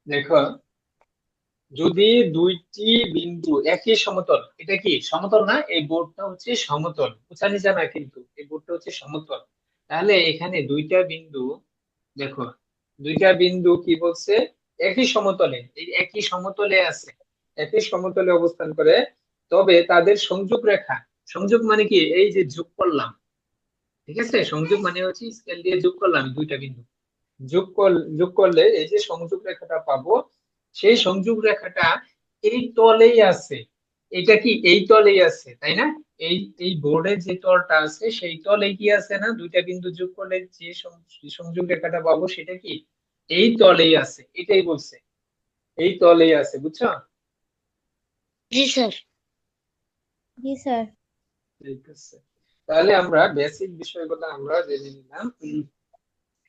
দেখো, যদি দুইটি বিন্দু একই সমতল, এটা কি সমতল না? এই বোর্ডটা হচ্ছে সমতল, উঁচা নিচা না, কিন্তু এই বোর্ডটা হচ্ছে সমতল। তাহলে এখানে দুইটা বিন্দু, দেখো দুইটা বিন্দু কি বলছে? একই সমতলে, এই একই সমতলে আছে, একই সমতলে অবস্থান করে, তবে তাদের সংযোগ রেখা, সংযোগ মানে কি? এই যে যোগ করলাম, ঠিক আছে? সংযোগ মানে হচ্ছে স্কেল দিয়ে যোগ করলাম দুইটা বিন্দু, যোগ করলে এই যে সংযোগ রেখাটা পাবো, সেই সংযোগ রেখাটা এই তলেই আছে। এটা কি এই তলেই আছে, তাই না? এই এই বোর্ডে যে তলটা আছে সেই তলে কি আছে না? দুইটা বিন্দু যোগ করলে যে সংযোগ রেখাটা পাবো সেটা কি এই তলেই আছে, এটাই বলছে, এই তলেই আছে। বুঝছো? জি স্যার। জি স্যার। ঠিক আছে, তাহলে আমরা বেসিক বিষয়গুলো আমরা জেনে নিলাম।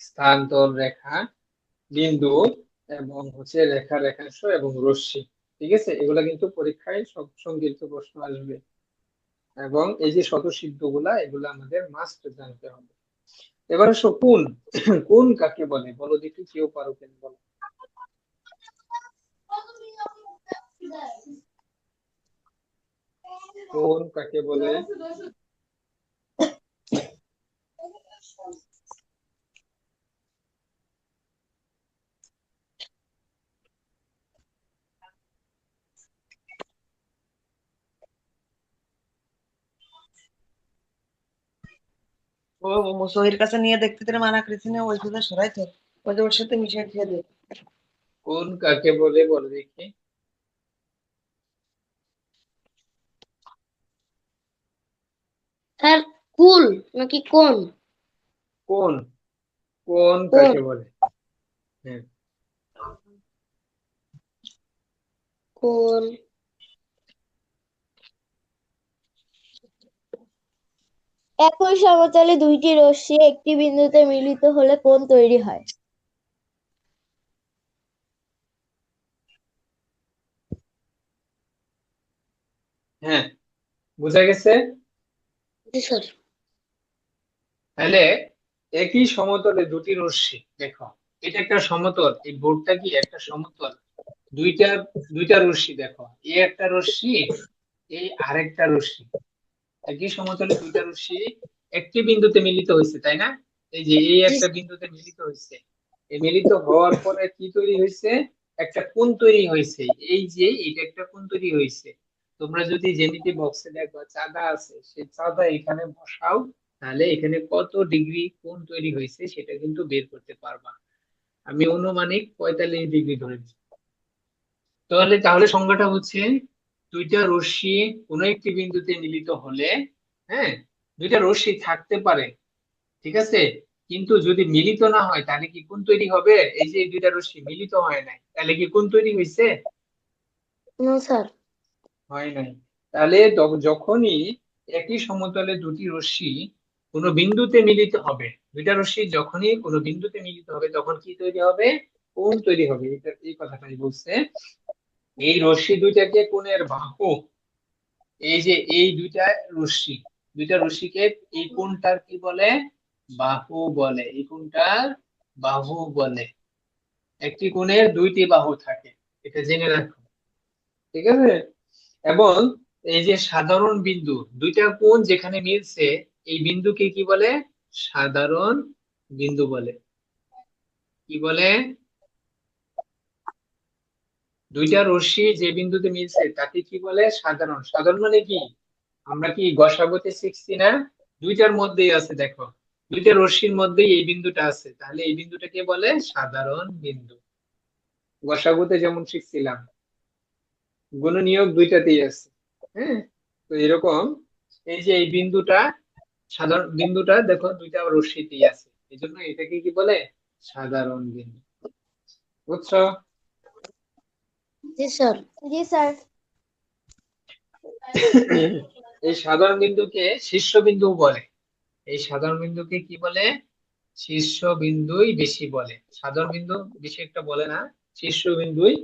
স্থানান্তর রেখা, বিন্দু, এবং হচ্ছে রেখা, রেখাংশ এবং রশ্মি। ঠিক আছে? এগুলা কিন্তু পরীক্ষায় সব সংক্ষিপ্ত প্রশ্ন আসবে, এবং এই যে স্বতঃসিদ্ধ গুলা, এগুলা আমাদের মাস্ট জানতে হবে। এবার আসো কোণ। কোণ কাকে বলে বলো দেখি, কেউ পারো কিনা বলো। কোণ কাকে বলে? ও মুসহির কাছে নিয়ে দেখতে তেরে মানা করেছি না, ওই সোজা সরাই তো, ওই যে ওর সাথে মিশিয়ে খেয়ে দে। কোণ কাকে বলে বলো দেখি। স্যার কুল নাকি কোন? কোণ, কোণ কোন, কাকে বলে? হ্যাঁ, কোন। একই সমতলে দুইটি রশ্মি একটি বিন্দুতে মিলিত হলে কোণ তৈরি হয়। হ্যাঁ, বোঝা গেছে। জি স্যার। তাহলে একই সমতলে দুটি রশ্মি, দেখো এটা একটা সমতল, এই বোর্ডটা কি একটা সমতল। দুইটা দুইটা রশ্মি, দেখো এই একটা রশ্মি, এই আরেকটা রশ্মি। একই সমতলে দুইটা রশ্মি একটি বিন্দুতে মিলিত হয়েছে, তাই না? এই যে এই জি একটা স্যার। বিন্দুতে মিলিত হয়েছে, এই মিলিত হওয়ার পরে কি তৈরি হয়েছে? একটা কোণ তৈরি হয়েছে। এই যে এটা একটা কোণ তৈরি হয়েছে। তোমরা যদি জ্যামিতি বক্সে দেখবা চাঁদা আছে, সেই চাঁদা এখানে বসাও, তাহলে এখানে কত ডিগ্রি কোণ তৈরি হয়েছে সেটা কিন্তু বের করতে পারবা। আমি অনুমানিক 45 ডিগ্রি ধরে দিচ্ছি। তাহলে তাহলে সংজ্ঞাটা হচ্ছে, দুইটা রশ্মি কোনো একটি বিন্দুতে মিলিত হলে, হ্যাঁ, দুইটা রশ্মি থাকতে পারে, ঠিক আছে, কিন্তু যদি মিলিত না হয় তাহলে কি কোণ তৈরি হবে? এই যে এই দুইটা রশ্মি মিলিত হয় নাই, তাহলে কি কোণ তৈরি হয়েছে? না স্যার। হয় নাই। তাহলে যখনই একই সমতলে দুটি রশ্মি কোনো বিন্দুতে মিলিত হবে, দুইটা রশ্মি যখনই কোনো বিন্দুতে মিলিত হবে তখন কি তৈরি হবে? কোণ তৈরি হবে। এটা এই কথাটাই বলছে। এই রশ্মি দুইটাকে কোণের বাহু, এই যে এই দুইটা রশ্মিকে এই কোণটার কি বলে? বাহু বলে। এই কোণটার বাহু বলে। একটি কোণের দুইটি বাহু থাকে, এটা জেনে রাখো, ঠিক আছে। এবং এই যে সাধারণ বিন্দু, দুইটা কোণ যেখানে মিলছে, এই বিন্দুকে কি বলে? সাধারণ বিন্দু বলে। কি বলে? দুইটা রশ্মি যে বিন্দুতে মিলছে তাকে কি বলে? সাধারণ। সাধারণ মানে কি? আমরা কি গসাগুতে শিখছি না? দুইটার মধ্যেই আছে, দেখো দুইটা রশ্মির মধ্যেই এই বিন্দুটা আছে, তাহলে এই বিন্দুটাকে বলে সাধারণ বিন্দু। গসাগুতে যেমন শিখছিলাম, গুণনীয়ক দুইটাতেই আছে। হ্যাঁ, তো এরকম এই যে এই বিন্দুটা, সাধারণ বিন্দুটা দেখো দুইটা রশ্মিতেই আছে, এই জন্য এটাকে কি বলে? সাধারণ বিন্দু। বুঝছো? জি স্যার। জি স্যার। এই সাধারণ বিন্দুকে শীর্ষবিন্দু বলে। এই সাধারণ বিন্দুকে কি বলে? শীর্ষবিন্দুই বেশি বলে। সাধারণ বিন্দু বেশি একটা বলে না, শীর্ষবিন্দুই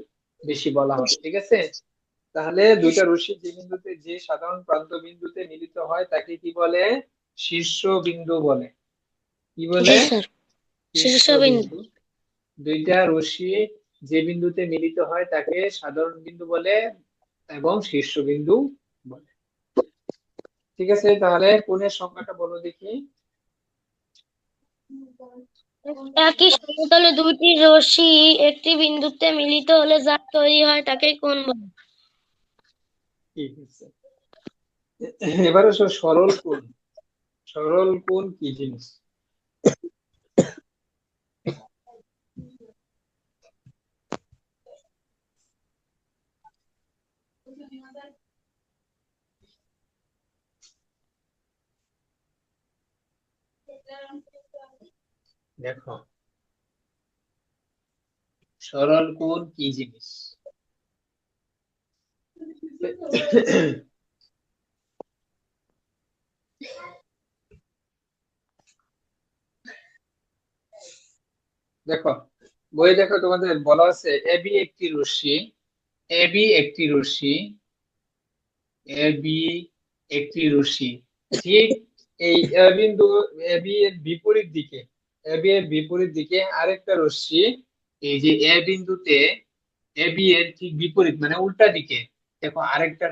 বেশি বলা হয়, ঠিক আছে। তাহলে দুইটা রশ্মি যে বিন্দুতে, যে সাধারণ প্রান্ত বিন্দুতে মিলিত হয় তাকে কি বলে? শীর্ষবিন্দু বলে। কি বলে? জি স্যার। শীর্ষবিন্দু। শীর্ষবিন্দু। দুইটা রশ্মি যে বিন্দুতে মিলিত হয় তাকে সাধারণ বিন্দু বলে এবং শীর্ষবিন্দু বলে। ঠিক আছে, তাহলে কোণের সংখ্যাটা বলো দেখি। একই সমতলে দুইটি রশ্মি একটি বিন্দুতে মিলিত হলে যা তৈরি হয় তাকে কোণ বলে। ঠিক আছে, এবারে সরল কোণ। সরল কোণ কি জিনিস? দেখো, সরল কোণ কি জিনিস? দেখো, বই দেখো, তোমাদের বলা আছে এবি একটি রশ্মি, এবি একটি রশ্মি, এবি একটি রশ্মি, ঠিক এই এ বিন্দু, এবি এর বিপরীত দিকে, এবি এর বিপরীত দিকে আরেকটা রশ্মি এই যে এ বিন্দুতে এ বি এর ঠিক বিপরীত মানে উল্টা দিকে দেখো আরেকটা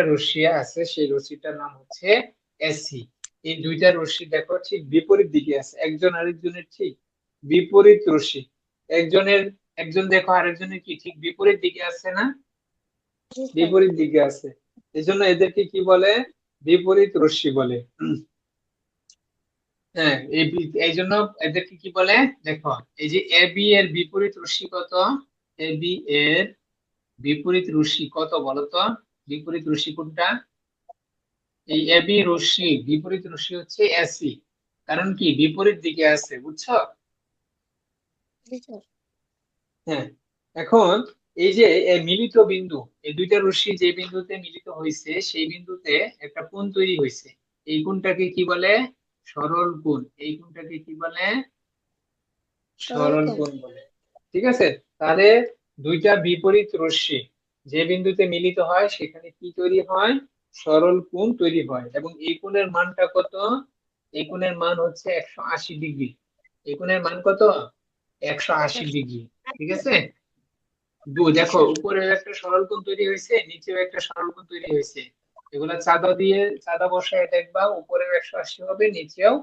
রশ্মি আছে, সেই রশ্মিটার নাম হচ্ছে এসি। এই দুইটা রশ্মি দেখো ঠিক বিপরীত দিকে আছে, একজন আরেকজনের ঠিক বিপরীত রশ্মি। একজন দেখো আরেকজনের কি ঠিক বিপরীত দিকে আছে না, জি স্যার। বিপরীত দিকে আছে। এই জন্য এদেরকে কি বলে, বিপরীত রশ্মি বলে। হ্যাঁ, এই জন্য এদেরকে কি বলে, দেখো এই যে এ বি এর বিপরীত রশ্মি কত, এ বি এর বিপরীত রশ্মি কত বলতো, বিপরীত রশ্মি কোনটা, এই এ বি রশ্মি বিপরীত রশ্মি হচ্ছে এসি, কারণ কি বিপরীত দিকে আছে, বুঝছো? জি স্যার। হ্যাঁ, এখন এই যে এই মিলিত বিন্দু, এই দুইটা রশ্মি যে বিন্দুতে মিলিত হয়েছে সেই বিন্দুতে একটা কোণ তৈরি হয়েছে, এই কোণটাকে কি বলে, সরল কোণ। এই কোণটাকে কি বলে, সরল সরল কোণ। কোণ বলে। ঠিক আছে, তাহলে দুইটা বিপরীত রশ্মি যে বিন্দুতে মিলিত হয় সেখানে কি তৈরি হয়, সরল কোণ তৈরি হয়। এবং এই কোণের মানটা কত, এই কোণের মান হচ্ছে 180 ডিগ্রি। এই কোণের মান কত, 180 ডিগ্রি। ঠিক আছে, জি দেখো স্যার। উপরে একটা সরল কোণ তৈরি হয়েছে, নিচেও একটা সরল কোণ তৈরি হয়েছে। এগুলা চাঁদা বসায় দেখবা, উপরেও 180 হবে, নিচেও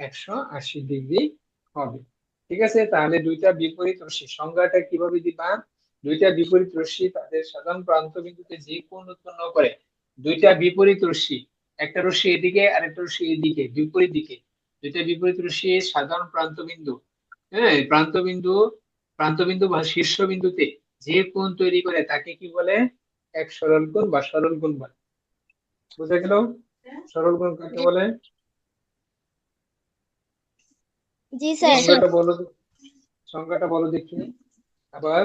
180 ডিগ্রি হবে। ঠিক আছে, তাহলে দুইটা বিপরীত রশ্মি সংজ্ঞাটা কিভাবে দিবা, দুইটা বিপরীত রশ্মি তাদের সাধারণ প্রান্ত বিন্দুতে যে কোণ উৎপন্ন করে, দুইটা বিপরীত রশ্মি, একটা রশ্মি এদিকে আর একটা রশ্মি এদিকে বিপরীত দিকে, দুইটা বিপরীত রশ্মির সাধারণ প্রান্ত বিন্দু, হ্যাঁ প্রান্ত বিন্দু বা শীর্ষবিন্দুতে যে কোণ তৈরি করে তাকে কি বলে, এক সরল কোণ বা সরল কোণ বলে। বুঝা গেল, সরল কোণ কাকে জি বলে, জি জি স্যার। স্যার। সংজ্ঞাটা বলো, সংজ্ঞাটা বলো দেখি আবার।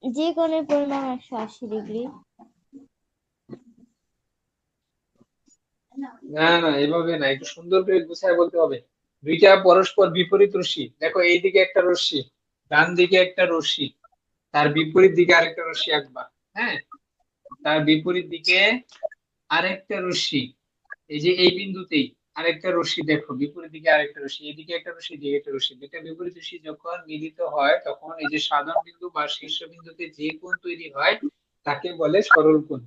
যে কোণের পরিমাণ 180 ডিগ্রি। না না, এভাবে না, একটু সুন্দর করে গুছায় বলতে হবে। দুইটা পরস্পর বিপরীত রশ্মি, দেখো এইদিকে একটা রশ্মি, ডান দিকে একটা রশ্মি, তার বিপরীত দিকে আরেকটা রশ্মি আঁকবা। হ্যাঁ, তার বিপরীত দিকে আরেকটা রশ্মি, এই যে এই বিন্দুতেই আরেকটা রশ্মি, দেখো বিপরীত দিকে আরেকটা রশ্মি, এদিকে একটা রশ্মি, এদিকে একটা রশ্মি, দুইটা বিপরীত রশ্মি যখন মিলিত হয় তখন এই যে সাধারণ বিন্দু বা শীর্ষ বিন্দুতে যে কোণ তৈরি হয় তাকে বলে সরল কোণ।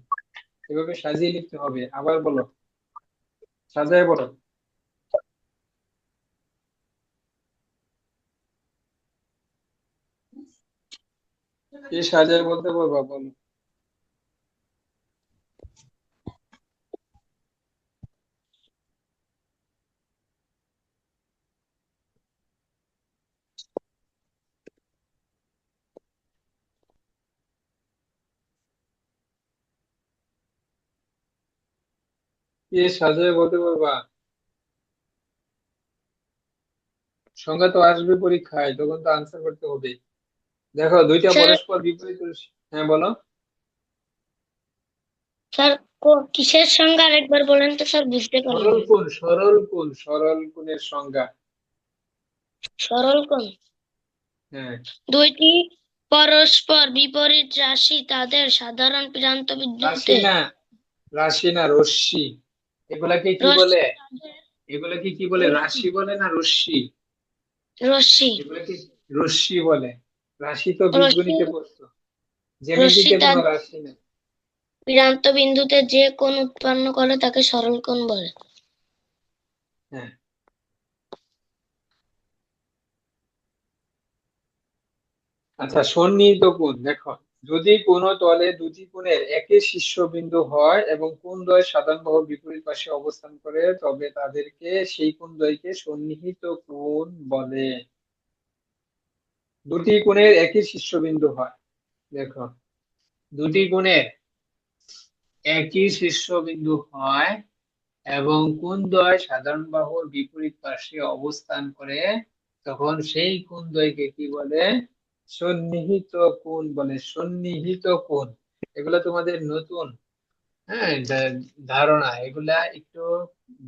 এভাবে সাজিয়ে লিখতে হবে, আবার বলো, সাজায় বলো, কে সাজায় বলতে পারবা বলো। কে সাজায় বলতে পারবা, সংখ্যা তো আসবে পরীক্ষায়, তখন তো আনসার করতে হবে। দেখো দুইটা স্যার, পরস্পর বিপরীত রশ্মি, হ্যাঁ বলো, স্যার কিসের সঙ্গে আরেকবার বলেন তো স্যার, বুঝতে পারলাম সরল না। কোণ, সরল কোণ, সরল কোণের সংজ্ঞা। সরল কোণ। হ্যাঁ, দুইটি পরস্পর বিপরীত রাশি তাদের সাধারণ প্রান্ত রাশি বিন্দুতে না, রাশি না রশ্মি, এগুলাকে কি রশ্মি বলে, তাদের এগুলাকে কি বলে, রশ্মি রাশি বলে না রশ্মি, রশ্মি এগুলাকে রশ্মি বলে। রাশি তো রশ্মি বীজগণিতে পড়তো, রশ্মি জ্যামিতিতে কোনো তাদের রাশি নেই। প্রান্ত বিন্দুতে যে কোণ উৎপন্ন করে তাকে সরল কোণ বলে। হ্যাঁ, আচ্ছা সন্নিহিত কোণ, দেখো যদি কোনো তলে দুটি কোণের একই শীর্ষবিন্দু হয় এবং কোণদ্বয় সাধারণভাবে বিপরীত পাশে অবস্থান করে তবে তাদেরকে, সেই কোণদ্বয়কে সন্নিহিত কোণ বলে। দুটি কোণের একই শীর্ষবিন্দু হয়, দেখো দুটি কোণের একই শীর্ষবিন্দু হয় এবং কোণদ্বয় সাধারণ বাহুর বিপরীত পাশে অবস্থান করে তখন সেই কোণদ্বয়কে কি বলে, সন্নিহিত কোণ বলে, সন্নিহিত কোণ। এগুলো তোমাদের নতুন, হ্যাঁ ধারণা, এগুলা একটু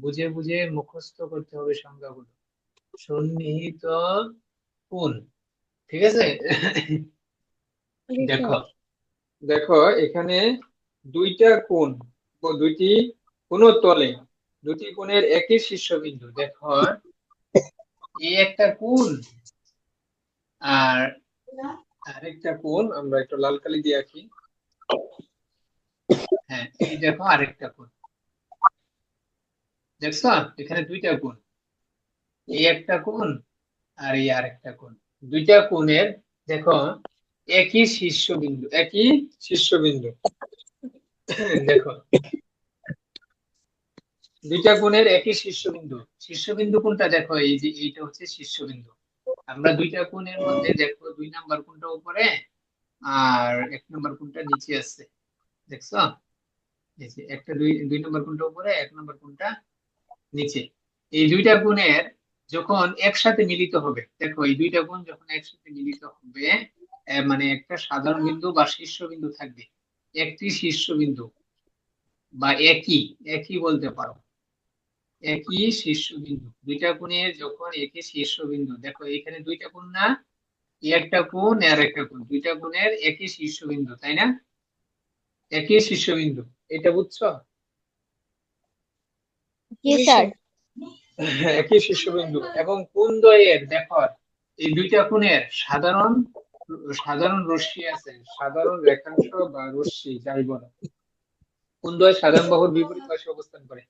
বুঝে বুঝে মুখস্থ করতে হবে সংজ্ঞাগুলো। সন্নিহিত কোণ, ঠিক আছে। জি স্যার। দেখো, দেখো এখানে দুইটা কোণ, দুইটি কোণ তলে দুটি কোণের একই শীর্ষবিন্দু, দেখো এই একটা কোণ আর আরেকটা কোণ, আমরা একটু লাল কালি দিয়ে আঁকি। হ্যাঁ, এই দেখো আরেকটা কোণ, দেখছো এখানে দুইটা কোণ, এই একটা কোণ আর এই আরেকটা কোণ। দুইটা কোণের দেখো একই শীর্ষবিন্দু, একই শীর্ষবিন্দু। দেখো দুইটা কোণের একই শীর্ষবিন্দু, শীর্ষবিন্দু কোনটা দেখো, এই যে এইটা হচ্ছে শীর্ষবিন্দু। আমরা দুইটা কোণের মধ্যে দেখো 2 নাম্বার কোণটা উপরে আর 1 নাম্বার কোণটা নিচে আছে, দেখছো? এই যে একটা দুই নাম্বার কোণটা উপরে, 1 নাম্বার কোণটা নিচে। এই দুইটা কোণের যখন একসাথে মিলিত হবে, দেখো এই দুইটা কোণ যখন একসাথে মিলিত হবে, মানে একটা সাধারণ বিন্দু বা শীর্ষবিন্দু থাকবে, একটি শীর্ষবিন্দু বা একই একই বলতে পারো, একই শীর্ষবিন্দু। দুইটা কোণের যখন একই শীর্ষবিন্দু, দেখো এখানে দুইটা কোণ না, এই একটা কোণ আর একটা কোণ, দুইটা কোণের একই শীর্ষবিন্দু, তাই না? একই শীর্ষবিন্দু, এটা বুঝছো? জি জি স্যার। স্যার। হ্যাঁ, একই শীর্ষবিন্দু এবং কোণ দ্বয়ের দেখো এই দুইটা কোণের সাধারণ সাধারণ রশ্মি আছে, সাধারণ রেখাংশ বা রশ্মি যাই বলো। কোণ দ্বয় সাধারণ বাহুর বিপরীত পাশে অবস্থান করে।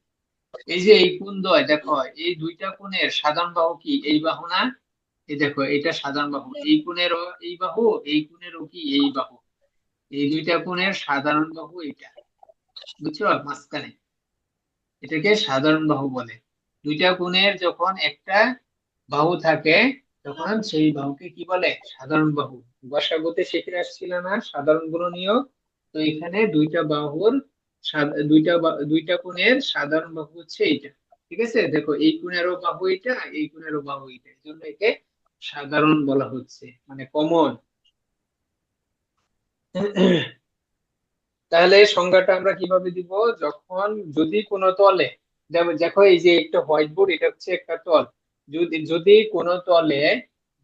এই যে এই কোণ দ্বয় দেখো, এই দুইটা কোণের সাধারণ বাহু কি এই বাহু না? এই দেখো এটা সাধারণ বাহু, এই কোণেরও এই বাহু, এই কোণেরও কি এই বাহু। এই দুইটা কোণের সাধারণ বাহু এটা, বুঝছো? মাঝখানে এটাকে সাধারণ বাহু বলে। দুইটা কোণের যখন একটা বাহু থাকে তখন সেই বাহুকে কি বলে? সাধারণ বাহু। গসাগুতে শিখে আসছিল না সাধারণ গুণনীয়ক? তো এখানে দুইটা বাহুর দুইটা কোণের সাধারণ বাহু হচ্ছে এইটা। ঠিক আছে, দেখো এই কোণেরও বাহু এটা, এই কোণেরও বাহু এটা, এই জন্য একে সাধারণ বলা হচ্ছে, মানে কমন। তাহলে এই সংজ্ঞাটা আমরা কিভাবে দিব? যখন যদি কোনো তলে, যেমন দেখো এই যে একটা হোয়াইট বোর্ড, এটা হচ্ছে একটা তল। যদি যদি কোনো তলে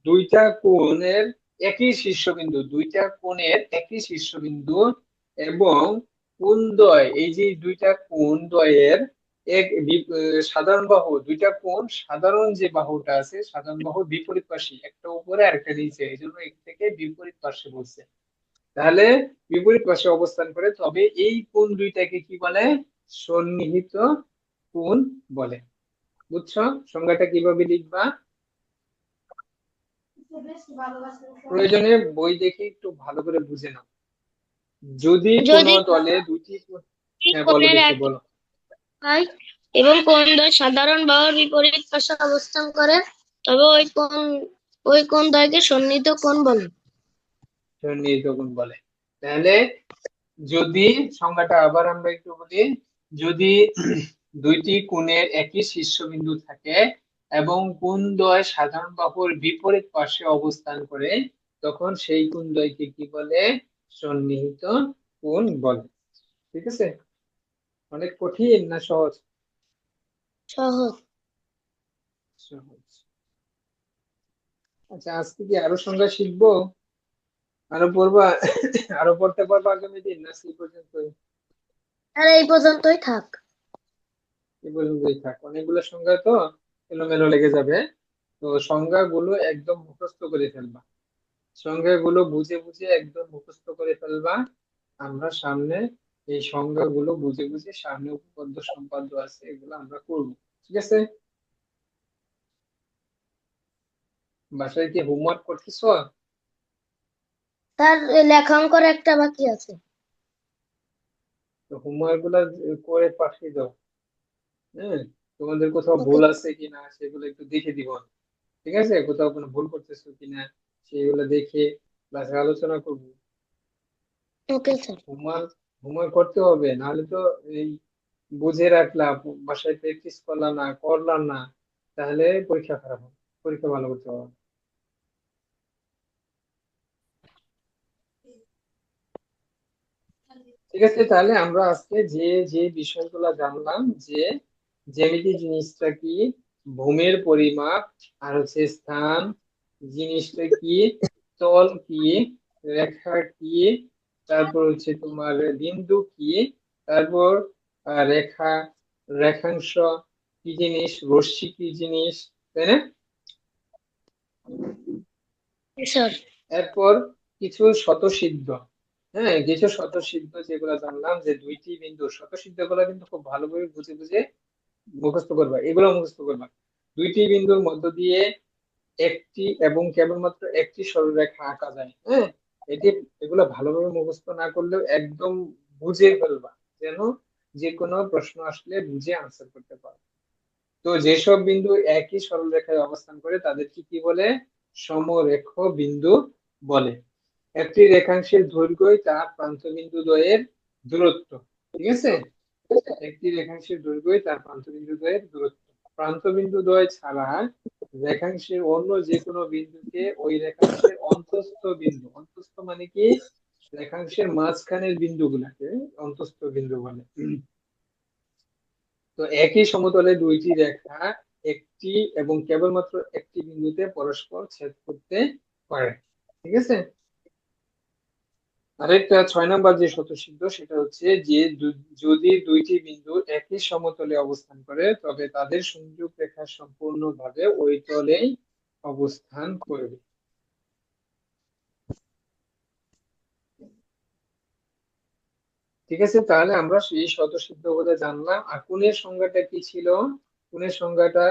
দুইটা কোণের একই শীর্ষবিন্দু, দুইটা কোণের একই শীর্ষবিন্দু এবং কোণদ্বয়, এই যে দুইটা কোণদ্বয়ের সাধারণ বাহু, দুইটা কোণ সাধারণ যে বাহুটা আছে, সাধারণ বাহুর বিপরীত পাশে, একটা উপরে আর একটা নিচে, এই জন্য এক থেকে বিপরীত পাশে বলছে। তাহলে বিপরীত পাশে অবস্থান করে, তবে এই কোণ দুইটাকে কি বলে? সন্নিহিত কোণ বলে। বুঝছো সংজ্ঞাটা কিভাবে লিখবা? প্রয়োজনে বই দেখে একটু ভালো করে বুঝে নাও। যদি কোনো যদি তলে দুইটি হ্যাঁ বলো, কোণের দেখি এক বলো। হয় এবং কোণ দ্বয় সাধারণ বাহুর বিপরীত পাশে অবস্থান করে, তবে ওই কোণ দ্বয়কে সন্নিহিত কোণ বলে। সন্নিহিত কোণ বলে। তাহলে যদি সংজ্ঞাটা আবার আমরা একটু বলি, যদি দুইটি কোণের একই শীর্ষবিন্দু থাকে এবং কোণদ্বয় সাধারণ বাহুর বিপরীত পাশে অবস্থান করে, তখন সেই কোণদ্বয়কে কি বলে? সন্নিহিত কোণ বলে। ঠিক আছে? অনেক কঠিন না সহজ? সহজ। সহজ। আচ্ছা, আজকে কি আরো সংজ্ঞা শিখবো? আরো পড়বা? আরো পড়তে পারবো আগামী দিন, না সেই পর্যন্ত? আর এই পর্যন্তই থাক। এই পর্যন্তই থাক, অনেকগুলো সংজ্ঞা তো এলোমেলো লেগে যাবে। তো সংজ্ঞাগুলো একদম মুখস্থ করে ফেলবা, সংজ্ঞাগুলো বুঝে বুঝে একদম মুখস্থ করে ফেলবা। আমরা সামনে এই সংজ্ঞাগুলো বুঝে বুঝে সামনে উপপাদ্য সম্পাদ্য আছে, এগুলো আমরা করব। ঠিক আছে? বাসায় কি হোমওয়ার্ক করতেছো? তার লেখাঙ্কর একটা বাকি আছে। তো হোমওয়ার্ক গুলা করে পাঠিয়ে দাও। হ্যাঁ, তোমাদের কোথাও ওকে ভুল আছে কিনা সেগুলো একটু দেখে দিব। ঠিক আছে, কোথাও কোনো ভুল করতেছো কিনা সেগুলো দেখে ক্লাসে আলোচনা করবো। Okay sir. হোমওয়ার্ক হোমওয়ার্ক করতে হবে, নাহলে তো এই বুঝে রাখলাম, বাসায় প্র্যাকটিস করলাম না, করলাম না, তাহলে পরীক্ষা খারাপ হবে, পরীক্ষা ভালো করতে হবে। ঠিক আছে, তাহলে আমরা আজকে যে যে বিষয়গুলো জানলাম, যে জ্যামিতি জিনিসটা কি, ভূমির পরিমাপ, আর হচ্ছে স্থান জিনিসটা কি, তল কি, রেখা কি, তারপর হচ্ছে তোমার বিন্দু কি, তারপর রেখা, রেখাংশ কি জিনিস, রশ্মি কি জিনিস, তাই না? স্যার। এরপর কিছু স্বতঃসিদ্ধ, হ্যাঁ কিছু স্বতঃসিদ্ধ যেগুলো জানলাম যে দুইটি বিন্দু, স্বতঃসিদ্ধ গুলো কিন্তু খুব ভালোভাবে বুঝে বুঝে মুখস্থ করবা, এগুলো মুখস্থ করবা। দুইটি বিন্দুর মধ্য দিয়ে একটি এবং কেবলমাত্র একটি সরলরেখা আঁকা যায়, হ্যাঁ এটি, এগুলো ভালোভাবে মুখস্থ না করলেও একদম বুঝে ফেলবা, যেন যে কোনো প্রশ্ন আসলে বুঝে আনসার করতে পারো। তো যেসব বিন্দু একই সরলরেখায় অবস্থান করে তাদেরকে কি বলে? সমরেখ বিন্দু বলে। একটি রেখাংশের দৈর্ঘ্যই তার প্রান্তবিন্দু দ্বয়ের দূরত্ব, ঠিক আছে? একটি রেখাংশের দৈর্ঘ্যই তার প্রান্তবিন্দু দ্বয়ের দূরত্ব। প্রান্তবিন্দু দ্বয় ছাড়া রেখাংশের অন্য যে কোনো বিন্দুকে ওই রেখাংশের অন্তঃস্থ বিন্দু, অন্তঃস্থ মানে কি? রেখাংশের মাঝখানের বিন্দুগুলাকে অন্তঃস্থ বিন্দু বলে। তো একই সমতলে দুইটি রেখা একটি এবং কেবলমাত্র একটি বিন্দুতে পরস্পর ছেদ করতে পারে, ঠিক আছে? আরেকটা 6 নম্বর যে স্বতঃসিদ্ধ সেটা হচ্ছে যে যদি দুইটি বিন্দু একই সমতলে অবস্থান করে তবে তাদের সংযোগ রেখা সম্পূর্ণভাবে ওই তলেই অবস্থান করবে। ঠিক আছে, তাহলে আমরা এই স্বতঃসিদ্ধ বলে জানলাম। আর কোণের সংজ্ঞাটা কি ছিল? কোণের সংজ্ঞাটা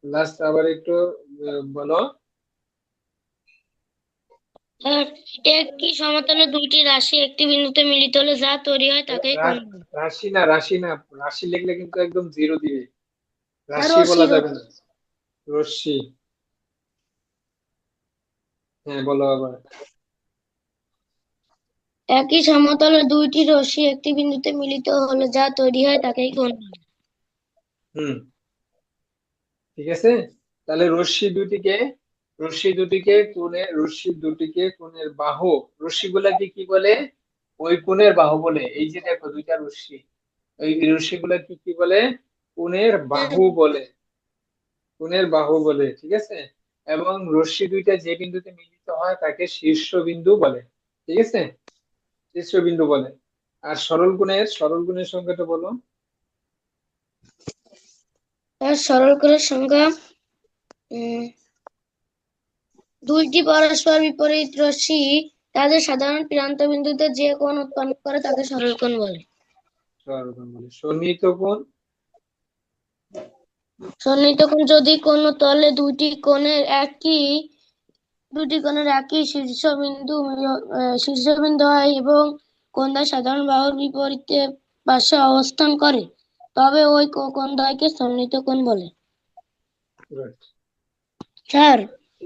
লাস্ট আবার একটু বলো। স্যার, একই সমতলে দুইটি রাশি একটি বিন্দুতে মিলিত হলে যা তৈরি হয় তাকেই কোণ রা- বলে। রাশি না, রাশি না, রাশি লিখলে কিন্তু একদম জিরো দিবে, আর রাশি রশ্মি বলা যাবে না। রশ্মি, হ্যাঁ বলো আবার। একই সমতলে দুইটি রশ্মি একটি বিন্দুতে মিলিত হলে যা তৈরি হয় তাকেই কোণ বলে। হুম, ঠিক আছে। তাহলে রশ্মি দুটিকে কোণের বাহু, রশ্মিগুলাকে কি বলে? ওই কোণের বাহু বলে। এই যে দেখো দুইটা রশ্মি, ওই রশ্মিগুলাকে কি বলে? কোণের বাহু বলে, কোণের বাহু বলে, ঠিক আছে। এবং রশ্মি দুইটা যে বিন্দুতে মিলিত হয় তাকে শীর্ষবিন্দু বলে, ঠিক আছে, শীর্ষবিন্দু বলে। আর সরল কোণের সংখ্যাটা বলো। তার সরল কোণের সংখ্যা দুইটি পরস্পর বিপরীত রশ্মি তাদের সাধারণ প্রান্ত বিন্দুতে যে কোণ উৎপন্ন করে তাকে সরল কোণ বলে। সরল কোণ বলে। সন্নিহিত কোণ, সন্নিহিত কোণ যদি কোনো তলে দুটি কোণের একই শীর্ষবিন্দু হয় এবং কোণদ্বয় সাধারণ বাহুর বিপরীত পাশে অবস্থান করে তবে ওই কোণদ্বয়কে সন্নিহিত কোণ বলে। right. স্যার,